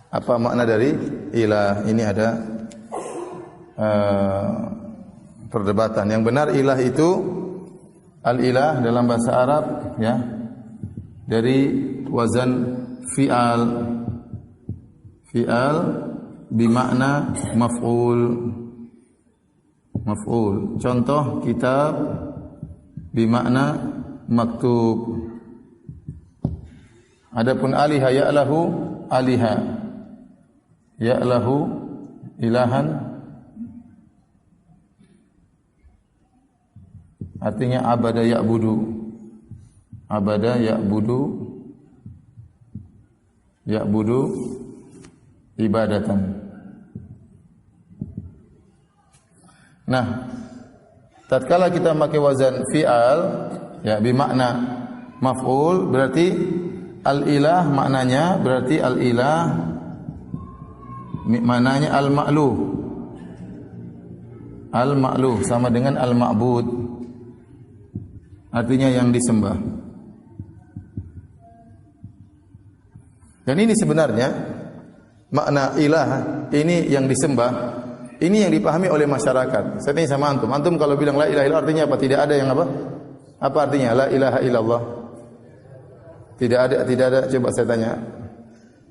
Apa makna dari ilah? Ini ada perdebatan. Yang benar ilah itu al-ilah dalam bahasa Arab ya, dari wazan fi'al bimakna maf'ul. Contoh kitab bimakna maktub. Adapun aliha ya'lahu aliha. Ya'lahu ilahan artinya abada ya'budu ibadatan. Nah, tatkala kita pakai wazan fi'al ya bimakna maf'ul, berarti al-ilah maknanya berarti al-ilah maknanya al-ma'luh sama dengan al-ma'bud, artinya yang disembah. Dan ini sebenarnya makna ilah ini yang disembah Ini yang dipahami oleh masyarakat. Saya tanya sama antum. Antum kalau bilang la ilaha illallah artinya apa? Tidak ada yang apa? Apa artinya la ilaha illallah? Tidak ada. Coba saya tanya.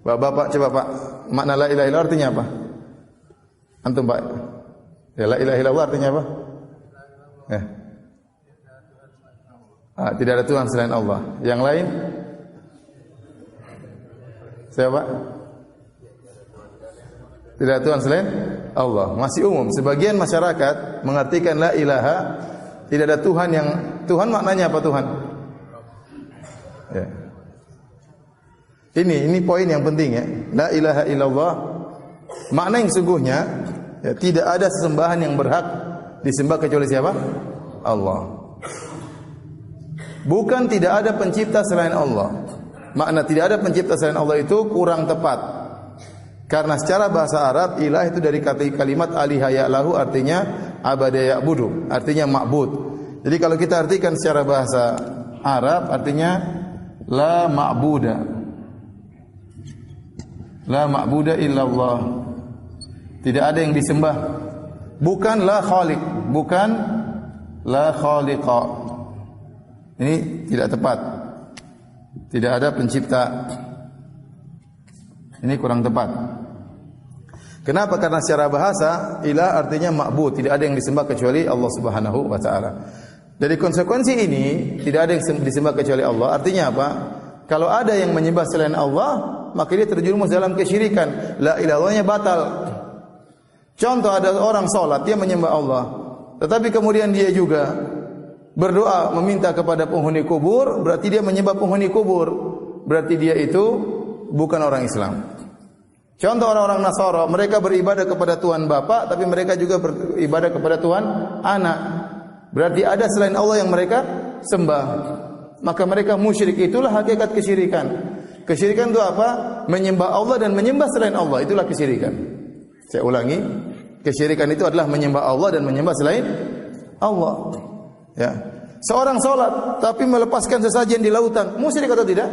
Bapak, coba Pak. Makna la ilaha illallah artinya apa? Antum Pak. Ya, la ilaha illallah artinya apa? Tidak ada Tuhan selain Allah. Yang lain? Siapa? Tidak ada Tuhan selain Allah. Masih umum. Sebagian masyarakat mengartikan la ilaha, tidak ada Tuhan yang Tuhan maknanya apa Tuhan? Ya. Ini poin yang penting ya. La ilaha illallah makna yang sungguhnya ya, tidak ada sesembahan yang berhak disembah kecuali siapa? Allah. Bukan tidak ada pencipta selain Allah. Makna tidak ada pencipta selain Allah itu kurang tepat. Karena secara bahasa Arab ilah itu dari kalimat aliha ya'lahu artinya abada ya'budu, artinya ma'bud. Jadi kalau kita artikan secara bahasa Arab artinya la ma'buda. La ma'buda illallah. Tidak ada yang disembah. Bukan la khaliq, bukan la khaliqa. Ini tidak tepat. Tidak ada pencipta. Ini kurang tepat. Kenapa? Karena secara bahasa ilah artinya ma'bud, tidak ada yang disembah kecuali Allah Subhanahu wa taala. Dari konsekuensi ini, tidak ada yang disembah kecuali Allah. Artinya apa? Kalau ada yang menyembah selain Allah, maka dia terjerumus dalam kesyirikan. La ilahnya batal. Contoh, ada orang salat, dia menyembah Allah, tetapi kemudian dia juga berdoa meminta kepada penghuni kubur, berarti dia menyembah penghuni kubur. Berarti dia itu bukan orang Islam. Contoh orang-orang Nasara, mereka beribadah kepada Tuhan Bapa, tapi mereka juga beribadah kepada Tuhan Anak. Berarti ada selain Allah yang mereka sembah. Maka mereka musyrik. Itulah hakikat kesyirikan. Kesyirikan itu apa? Menyembah Allah dan menyembah selain Allah. Itulah kesyirikan. Saya ulangi, kesyirikan itu adalah menyembah Allah dan menyembah selain Allah. Ya. Seorang salat tapi melepaskan sesajen di lautan, musyrik atau tidak?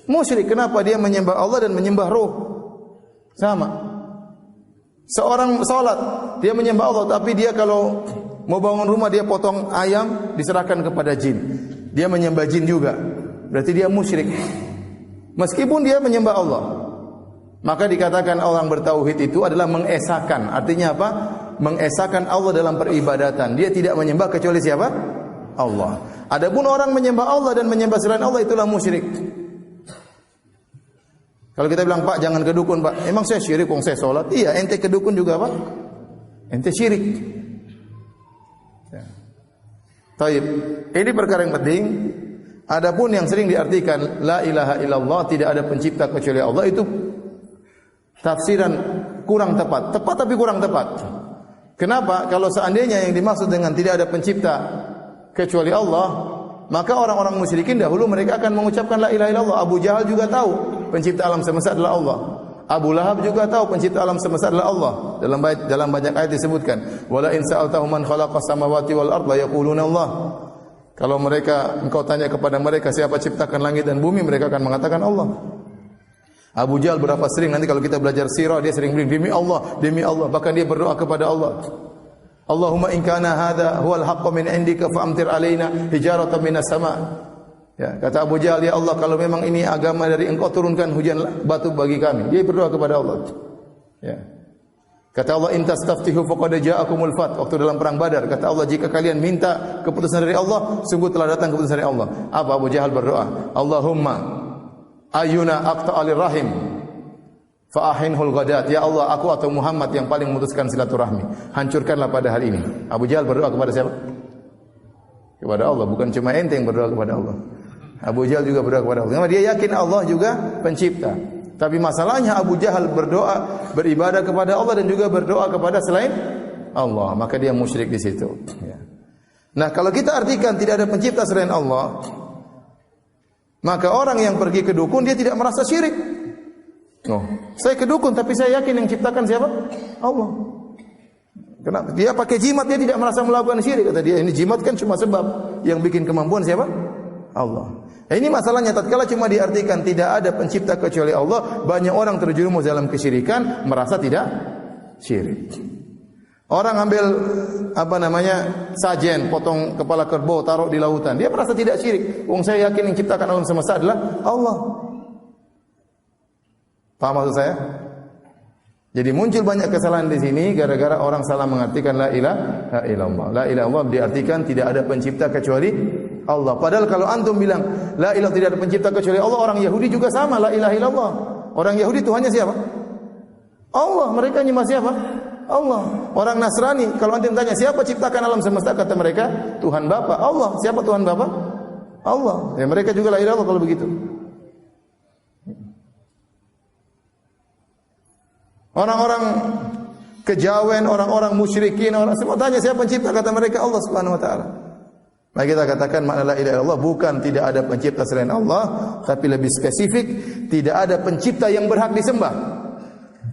Musyrik. Kenapa? Dia menyembah Allah dan menyembah roh. Sama. Seorang salat, dia menyembah Allah, tapi dia kalau mau bangun rumah dia potong ayam, diserahkan kepada jin. Dia menyembah jin juga. Berarti dia musyrik. Meskipun dia menyembah Allah. Maka dikatakan orang bertauhid itu adalah mengesahkan. Artinya apa? Mengesahkan Allah dalam peribadatan. Dia tidak menyembah kecuali siapa? Allah. Adapun orang menyembah Allah dan menyembah selain Allah, itulah musyrik. Kalau kita bilang, Pak jangan ke dukun Pak, emang saya syirik wong saya sholat? Iya, ente ke dukun juga Pak, ente syirik. Ya. Taib. Ini perkara yang penting. Adapun yang sering diartikan la ilaha illallah, tidak ada pencipta kecuali Allah, itu tafsiran kurang tepat. Tepat tapi kurang tepat. Kenapa? Kalau seandainya yang dimaksud dengan tidak ada pencipta kecuali Allah, maka orang-orang musyrikin dahulu mereka akan mengucapkan la ilaha illallah. Abu Jahal juga tahu pencipta alam semesta adalah Allah. Abu Lahab juga tahu pencipta alam semesta adalah Allah. Dalam banyak ayat disebutkan, wala in sa'altahum man khalaqas samawati wal ardh la yaquluna Allah. Kalau engkau tanya kepada mereka siapa ciptakan langit dan bumi, mereka akan mengatakan Allah. Abu Jahal berapa sering nanti kalau kita belajar sirah, dia sering bilang demi Allah, bahkan dia berdoa kepada Allah. Allahumma in kana hadha huwal haqqu min indika fa'amtir alaina hijaratan minas sama'. Ya, kata Abu Jahal, ya Allah, kalau memang ini agama dari Engkau, turunkan hujan batu bagi kami. Dia berdoa kepada Allah. Ya. Kata Allah, in tastaftihu faqad ja'akumul fath. Waktu dalam perang Badar, kata Allah, jika kalian minta keputusan dari Allah, sungguh telah datang keputusan dari Allah. Apa Abu Jahal berdoa? Allahumma ayyuna aqta'alir rahim fa'ahinhul ghadat. Ya Allah, aku atau Muhammad yang paling memutuskan silaturahmi, hancurkanlah pada hari ini. Abu Jahal berdoa kepada siapa? Kepada Allah. Bukan cuma ente yang berdoa kepada Allah. Abu Jahal juga berdoa kepada Allah. Karena dia yakin Allah juga pencipta. Tapi masalahnya Abu Jahal berdoa, beribadah kepada Allah dan juga berdoa kepada selain Allah. Maka dia musyrik di situ. Ya. Nah, kalau kita artikan tidak ada pencipta selain Allah, maka orang yang pergi ke dukun dia tidak merasa syirik. Oh, saya ke dukun tapi saya yakin yang ciptakan siapa? Allah. Kenapa? Dia pakai jimat, dia tidak merasa melakukan syirik. Kata dia, ini jimat kan cuma sebab, yang bikin kemampuan siapa? Allah. Nah, ini masalahnya, tatkala cuma diartikan tidak ada pencipta kecuali Allah, banyak orang terjerumus dalam kesyirikan, merasa tidak syirik. Orang ambil sajen, potong kepala kerbau, taruh di lautan. Dia merasa tidak syirik. Wong saya yakin yang ciptakan alam semesta adalah Allah. Paham maksud saya? Jadi muncul banyak kesalahan di sini gara-gara orang salah mengartikan la ilaha illallah. La ilaha illallah diartikan tidak ada pencipta kecuali Allah. Padahal kalau antum bilang la ilaha tidak ada pencipta kecuali Allah, orang Yahudi juga sama la ilaha illallah. Orang Yahudi Tuhannya siapa? Allah. Mereka nyembah siapa? Allah. Orang Nasrani, kalau antum tanya siapa ciptakan alam semesta, kata mereka Tuhan Bapa. Allah. Siapa Tuhan Bapa? Allah. Ya mereka juga la ilaha illallah kalau begitu. Orang-orang kejawen, orang-orang musyrikin, orang semua tanya siapa pencipta, kata mereka Allah Subhanahu wa taala. Maka kita katakan makna la ilaha illallah bukan tidak ada pencipta selain Allah, tapi lebih spesifik tidak ada pencipta yang berhak disembah.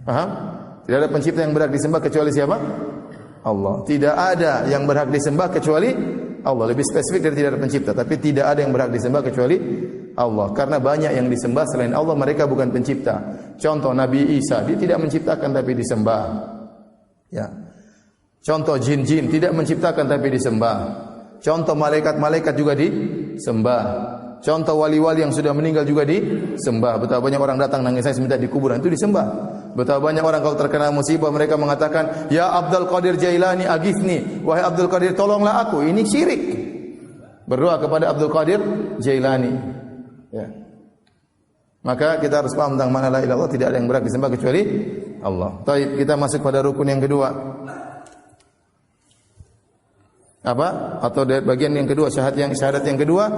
Paham? Tidak ada pencipta yang berhak disembah kecuali siapa? Allah. Tidak ada yang berhak disembah kecuali Allah. Lebih spesifik dari tidak ada pencipta, tapi tidak ada yang berhak disembah kecuali Allah. Karena banyak yang disembah selain Allah, mereka bukan pencipta. Contoh Nabi Isa, dia tidak menciptakan tapi disembah. Ya. Contoh jin-jin tidak menciptakan tapi disembah. Contoh malaikat-malaikat juga disembah. Contoh wali-wali yang sudah meninggal juga disembah. Betapa banyak orang datang nangis minta di kuburan itu disembah. Betapa banyak orang kalau terkena musibah mereka mengatakan, "Ya Abdul Qadir Jailani aghithni." Wahai Abdul Qadir tolonglah aku. Ini syirik. Berdoa kepada Abdul Qadir Jailani. Ya. Maka kita harus paham tentang makna la ilaha illallah, tidak ada yang berhak disembah kecuali Allah. Baik, kita masuk pada rukun yang kedua. Apa? Atau dari bagian yang kedua, syahadat yang kedua,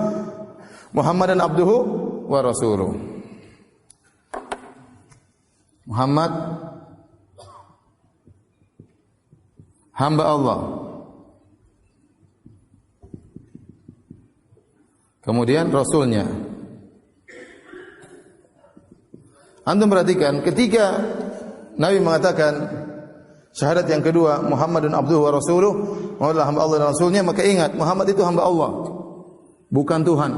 Muhammadan abduhu wa rasuluh. Muhammad hamba Allah. Kemudian rasulnya. Antum perhatikan ketika Nabi mengatakan syahadat yang kedua Muhammadun abduhu wa rasuluh, Muhammad hamba Allah dan rasulnya, maka ingat Muhammad itu hamba Allah, bukan Tuhan.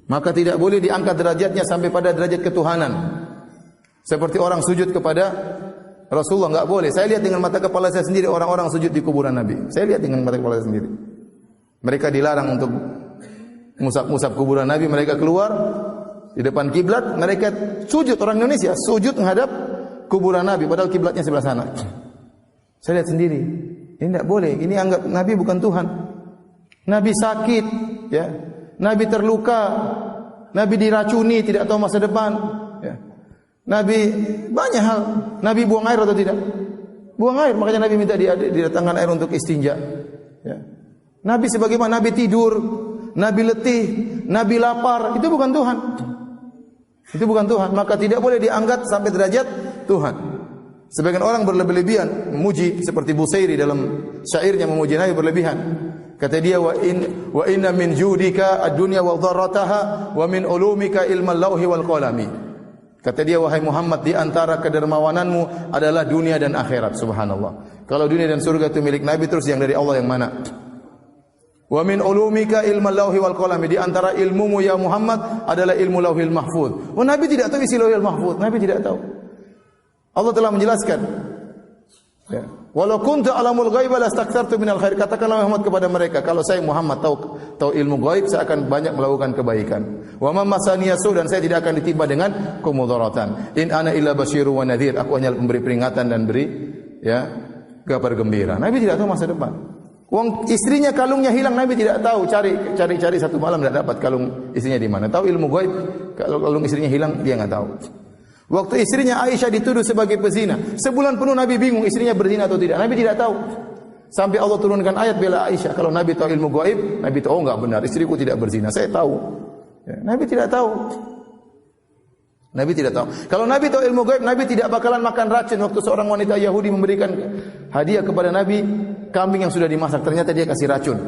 Maka tidak boleh diangkat derajatnya sampai pada derajat ketuhanan. Seperti orang sujud kepada Rasulullah, enggak boleh. Saya lihat dengan mata kepala saya sendiri orang-orang sujud di kuburan Nabi. Saya lihat dengan mata kepala saya sendiri. Mereka dilarang untuk musab-musab kuburan Nabi, mereka keluar di depan kiblat, mereka sujud. Orang Indonesia sujud menghadap kuburan Nabi padahal kiblatnya sebelah sana. Saya lihat sendiri. Ini tidak boleh. Ini anggap Nabi bukan Tuhan. Nabi sakit, ya. Nabi terluka, Nabi diracuni, tidak tahu masa depan, ya. Nabi banyak hal. Nabi buang air atau tidak? Buang air, makanya Nabi minta didatangkan air untuk istinja. Ya. Nabi sebagaimana Nabi tidur, Nabi letih, Nabi lapar, itu bukan Tuhan. Itu bukan Tuhan, maka tidak boleh diangkat sampai derajat Tuhan. Sebagian orang berlebihan memuji seperti Busairi dalam syairnya memuji Nabi berlebihan. Kata dia wa inna min judika ad-dunya wa dharrataha wa min ulumika ilmal lauhi wal qalami. Kata dia wahai Muhammad, di antara kedermawananmu adalah dunia dan akhirat. Subhanallah. Kalau dunia dan surga itu milik Nabi, terus yang dari Allah yang mana? Wa min ulumika ilmal lauhi wal qalami. Di antara ilmumu ya Muhammad adalah ilmu lauhil mahfuz. Oh, Nabi tidak tahu isi lauhil mahfuz. Nabi tidak tahu. Allah telah menjelaskan. Ya. Walau kuntu alamul ghaiba lastakthartu minal khair. Katakanlah Muhammad kepada mereka, kalau saya Muhammad tahu ilmu ghaib, saya akan banyak melakukan kebaikan. Wa ma masaniya su, dan saya tidak akan ditimpa dengan kemudaratan. In ana illa basyirun wa nadhir. Aku hanya memberi peringatan dan beri kabar gembira. Nabi tidak tahu masa depan. Wong istrinya kalungnya hilang, Nabi tidak tahu. Cari satu malam tidak dapat kalung istrinya di mana. Tahu ilmu ghaib, kalau kalung istrinya hilang dia enggak tahu. Waktu istrinya Aisyah dituduh sebagai pezina, sebulan penuh Nabi bingung istrinya berzina atau tidak. Nabi tidak tahu. Sampai Allah turunkan ayat bela Aisyah. Kalau Nabi tahu ilmu gaib, Nabi tahu enggak benar, istriku tidak berzina. Saya tahu. Ya, Nabi tidak tahu. Nabi tidak tahu. Kalau Nabi tahu ilmu gaib, Nabi tidak bakalan makan racun. Waktu seorang wanita Yahudi memberikan hadiah kepada Nabi kambing yang sudah dimasak, ternyata dia kasih racun.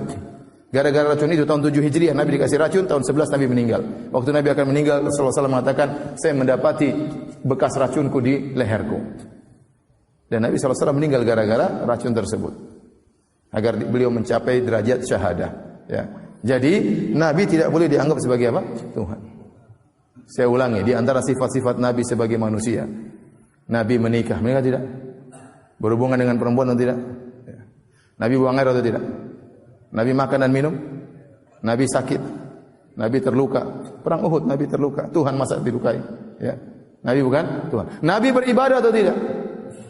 Gara-gara racun itu tahun 7 Hijriah Nabi dikasih racun, tahun 11 Nabi meninggal. Waktu Nabi akan meninggal, Rasulullah SAW mengatakan, saya mendapati bekas racunku di leherku. Dan Nabi SAW meninggal gara-gara racun tersebut. Agar beliau mencapai derajat syahadah. Ya. Jadi Nabi tidak boleh dianggap sebagai apa? Tuhan. Saya ulangi, di antara sifat-sifat Nabi sebagai manusia, Nabi menikah tidak? Berhubungan dengan perempuan atau tidak? Ya. Nabi buang air atau tidak? Nabi makan dan minum? Nabi sakit? Nabi terluka? Perang Uhud Nabi terluka. Tuhan masa dilukai? Ya. Nabi bukan Tuhan. Nabi beribadah atau tidak?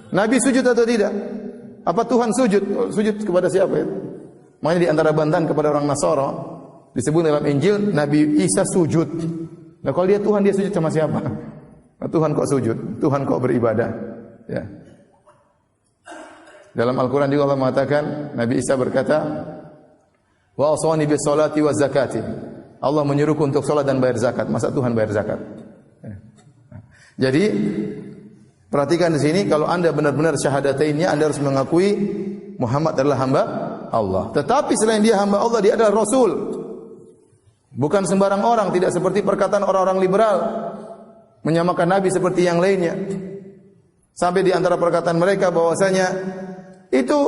Nabi sujud atau tidak? Apa Tuhan sujud? Sujud kepada siapa ya? Makanya di antara bantahan kepada orang Nasara disebut dalam Injil Nabi Isa sujud. Nah kalau dia Tuhan, dia sujud sama siapa? Nah, Tuhan kok sujud? Tuhan kok beribadah? Ya. Dalam Al-Quran juga Allah mengatakan, Nabi Isa berkata, wa awsani bis salati waz zakati. Allah menyuruhku untuk salat dan bayar zakat. Masa Tuhan bayar zakat? Ya. Jadi perhatikan di sini, kalau Anda benar-benar syahadatainnya, Anda harus mengakui Muhammad adalah hamba Allah. Tetapi selain dia hamba Allah, dia adalah Rasul. Bukan sembarang orang, tidak seperti perkataan orang-orang liberal menyamakan Nabi seperti yang lainnya. Sampai di antara perkataan mereka bahwasanya itu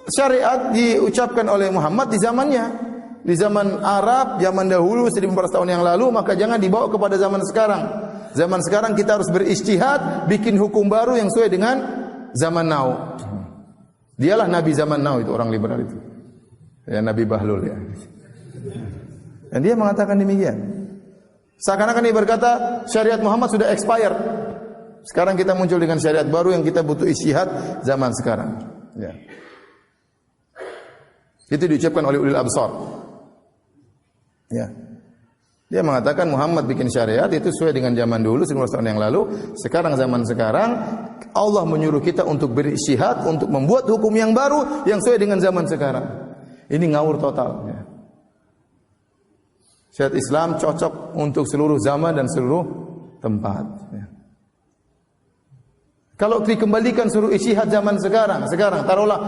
syariat diucapkan oleh Muhammad di zamannya. Di zaman Arab, zaman dahulu 1400 tahun yang lalu, maka jangan dibawa kepada zaman sekarang. Zaman sekarang kita harus berijtihad, bikin hukum baru yang sesuai dengan zaman now. Dialah Nabi zaman now itu, orang liberal itu. Ya, Nabi Bahlul ya. Dan dia mengatakan demikian. Seakan-akan dia berkata, syariat Muhammad sudah expired. Sekarang kita muncul dengan syariat baru yang kita butuh ijtihad zaman sekarang. Ya. Itu diucapkan oleh ulil absar. Ya. Dia mengatakan Muhammad bikin syariat itu sesuai dengan zaman dulu 19 tahun yang lalu. Sekarang zaman sekarang Allah menyuruh kita untuk berijtihad, untuk membuat hukum yang baru yang sesuai dengan zaman sekarang. Ini ngawur total. Ya. Syariat Islam cocok untuk seluruh zaman dan seluruh tempat. Ya. Kalau dikembalikan suruh ijtihad zaman sekarang taruhlah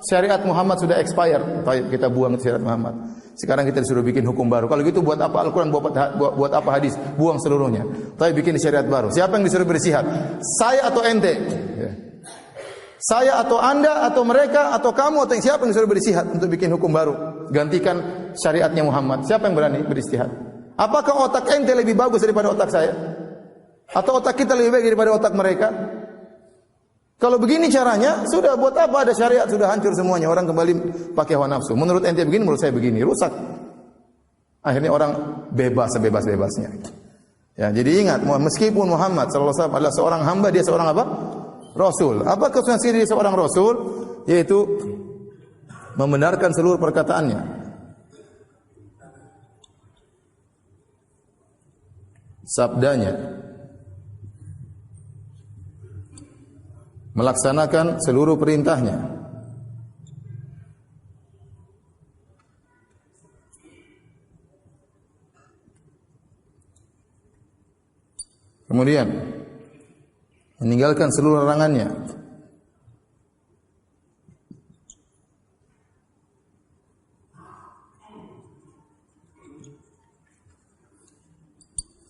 syariat Muhammad sudah expired, baik kita buang syariat Muhammad. Sekarang kita disuruh bikin hukum baru. Kalau gitu buat apa Al-Quran, buat apa hadis? Buang seluruhnya. Tapi bikin syariat baru. Siapa yang disuruh berijtihad? Saya atau ente? Ya. Saya atau Anda atau mereka atau kamu atau siapa yang disuruh berijtihad untuk bikin hukum baru? Gantikan syariatnya Muhammad. Siapa yang berani berijtihad? Apakah otak ente lebih bagus daripada otak saya? Atau otak kita lebih baik daripada otak mereka? Kalau begini caranya, sudah buat apa ada syariat, sudah hancur semuanya. Orang kembali pakai hawa nafsu. Menurut ente begini, menurut saya begini, rusak. Akhirnya orang bebas sebebas-bebasnya. Ya, jadi ingat, meskipun Muhammad sallallahu alaihi wasallam adalah seorang hamba, dia seorang apa? Rasul. Apa konsekuensi dia seorang rasul? Yaitu membenarkan seluruh perkataannya. Sabdanya. Melaksanakan seluruh perintahnya. Kemudian meninggalkan seluruh larangannya.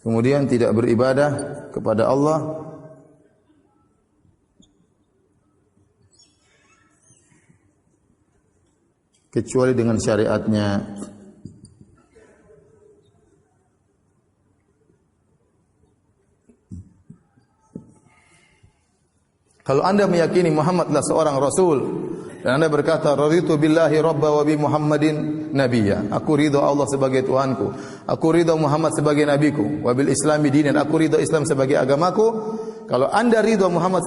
Kemudian tidak beribadah kepada Allah kecuali dengan syariatnya. Kalau Anda meyakini Muhammad adalah seorang rasul dan Anda berkata raditu billahi rabba wa bi Muhammadin nabiyya, aku ridha Allah sebagai Tuhanku, aku ridha Muhammad sebagai nabiku, wa bil islami dinan, aku ridha Islam sebagai agamaku. Kalau Anda ridha Muhammad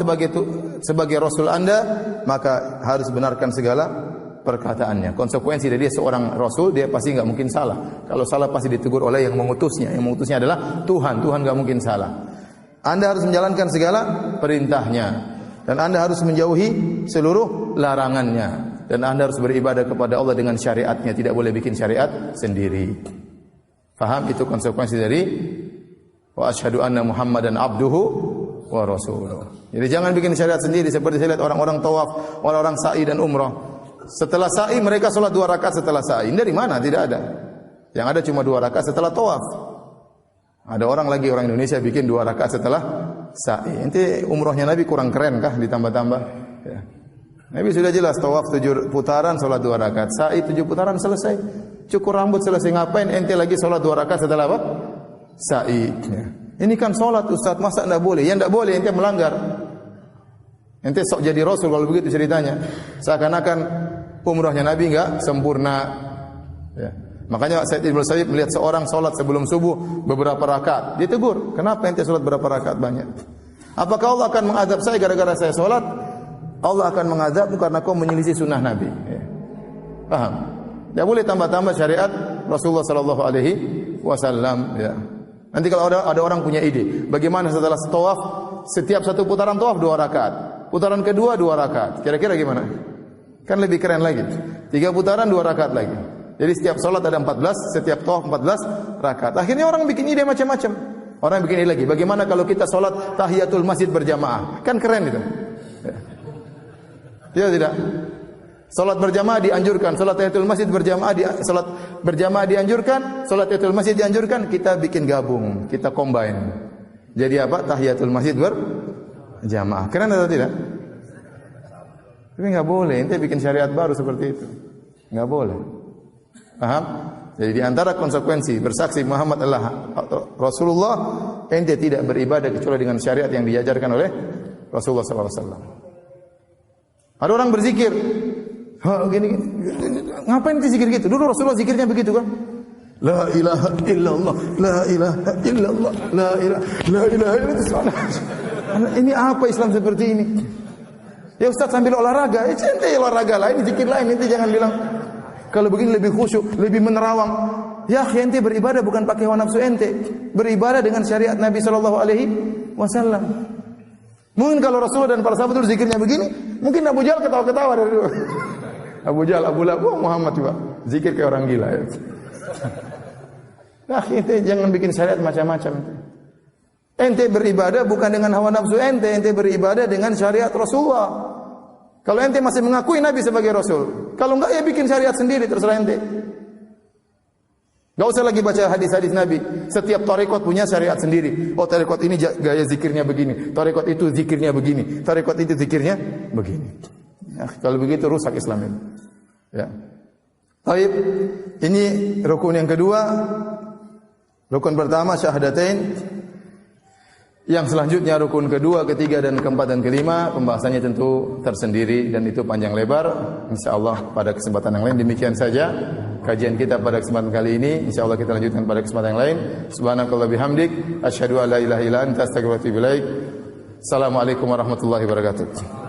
sebagai rasul Anda, maka harus benarkan segala perkataannya. Konsekuensi dari dia seorang rasul, dia pasti enggak mungkin salah. Kalau salah pasti ditegur oleh yang mengutusnya. Yang mengutusnya adalah Tuhan. Tuhan enggak mungkin salah. Anda harus menjalankan segala perintahnya dan Anda harus menjauhi seluruh larangannya dan Anda harus beribadah kepada Allah dengan syariatnya, tidak boleh bikin syariat sendiri. Faham itu konsekuensi dari wa asyhadu anna Muhammadan abduhu wa rasuluh. Jadi jangan bikin syariat sendiri seperti saya lihat orang-orang tawaf, orang-orang sa'i dan umrah. Setelah sa'i mereka sholat 2 rakaat setelah sa'i. Dari mana? Tidak ada. Yang ada cuma 2 rakaat setelah tawaf. Ada orang Indonesia bikin 2 rakaat setelah sa'i. Nanti umrohnya Nabi kurang keren kah ditambah-tambah? Ya. Nabi sudah jelas tawaf 7 putaran, sholat 2 rakaat. Sa'i 7 putaran selesai. Cukur rambut selesai. Ngapain ente lagi sholat 2 rakaat setelah apa? Sa'i. Ya. Ini kan sholat Ustaz, masa enggak boleh? Ya enggak boleh, ente melanggar. Ente sok jadi rasul kalau begitu ceritanya. Seakan-akan umrahnya Nabi enggak sempurna. Ya. Makanya Said Ibnu Musayyib melihat seorang salat sebelum subuh beberapa rakaat. Dia tegur, "Kenapa ente salat berapa rakaat banyak? Apakah Allah akan mengadab saya gara-gara saya salat? Allah akan mengadabmu karena kau menyelisih sunnah Nabi." Ya. Paham? Tidak boleh tambah-tambah syariat Rasulullah sallallahu alaihi wasallam, ya. Nanti kalau ada orang punya ide, bagaimana setelah tawaf, setiap satu putaran tawaf 2 rakaat, putaran kedua 2 rakaat. Kira-kira gimana? Kan lebih keren lagi. 3 putaran 2 rakaat lagi. Jadi setiap salat ada 14, setiap tawaf 14 rakaat. Akhirnya orang bikin ide macam-macam. Orang bikin ide lagi, bagaimana kalau kita salat tahiyatul masjid berjamaah? Kan keren itu. Ya tidak? Salat berjamaah dianjurkan, salat tahiyatul masjid berjamaah salat berjamaah dianjurkan, salat tahiyatul masjid dianjurkan, kita bikin gabung, kita combine. Jadi apa? Tahiyatul masjid berjamaah. Keren atau tidak? Tapi enggak boleh, ente bikin syariat baru seperti itu. Enggak boleh. Paham? Jadi di antara konsekuensi bersaksi Muhammad adalah Rasulullah, ente tidak beribadah kecuali dengan syariat yang diajarkan oleh Rasulullah sallallahu alaihi wasallam. Ada orang berzikir, gini, ngapain itu zikir gitu? Dulu Rasulullah zikirnya begitu kan? La ilaha illallah, la ilaha illallah, la ilaha illallah. Ini apa Islam seperti ini? Ya Ustaz sambil olahraga, ente olahraga lain, zikir lain, ente jangan bilang kalau begini lebih khusyuk, lebih menerawang. Ya, ente beribadah bukan pakai hawa nafsu ente, beribadah dengan syariat Nabi sallallahu alaihi wasallam. Mungkin kalau Rasulullah dan para sahabat itu zikirnya begini, mungkin Abu Jahal ketawa-ketawa dari dulu. Abu Jahal, Abu Lahab, Muhammad juga zikir kayak orang gila. Ya. Nah, ente jangan bikin syariat macam-macam. Ente beribadah bukan dengan hawa nafsu ente beribadah dengan syariat Rasulullah. Kalau ente masih mengakui Nabi sebagai Rasul, kalau enggak ya bikin syariat sendiri, terserah ente. Enggak usah lagi baca hadis-hadis Nabi. Setiap tarekat punya syariat sendiri. Oh, tarekat ini gaya zikirnya begini, tarekat itu zikirnya begini, tarekat itu zikirnya begini. Ya, kalau begitu rusak Islam ini. Ya. Baik, ini rukun yang kedua. Rukun pertama syahadatain. Yang selanjutnya rukun kedua, ketiga dan keempat dan kelima, pembahasannya tentu tersendiri dan itu panjang lebar. Insyaallah pada kesempatan yang lain. Demikian saja kajian kita pada kesempatan kali ini. Insyaallah kita lanjutkan pada kesempatan yang lain. Subhanakallah bihamdik, asyhadu an la ilaha illa anta, astaghfiruka wa atubu ilaik. Assalamualaikum warahmatullahi wabarakatuh.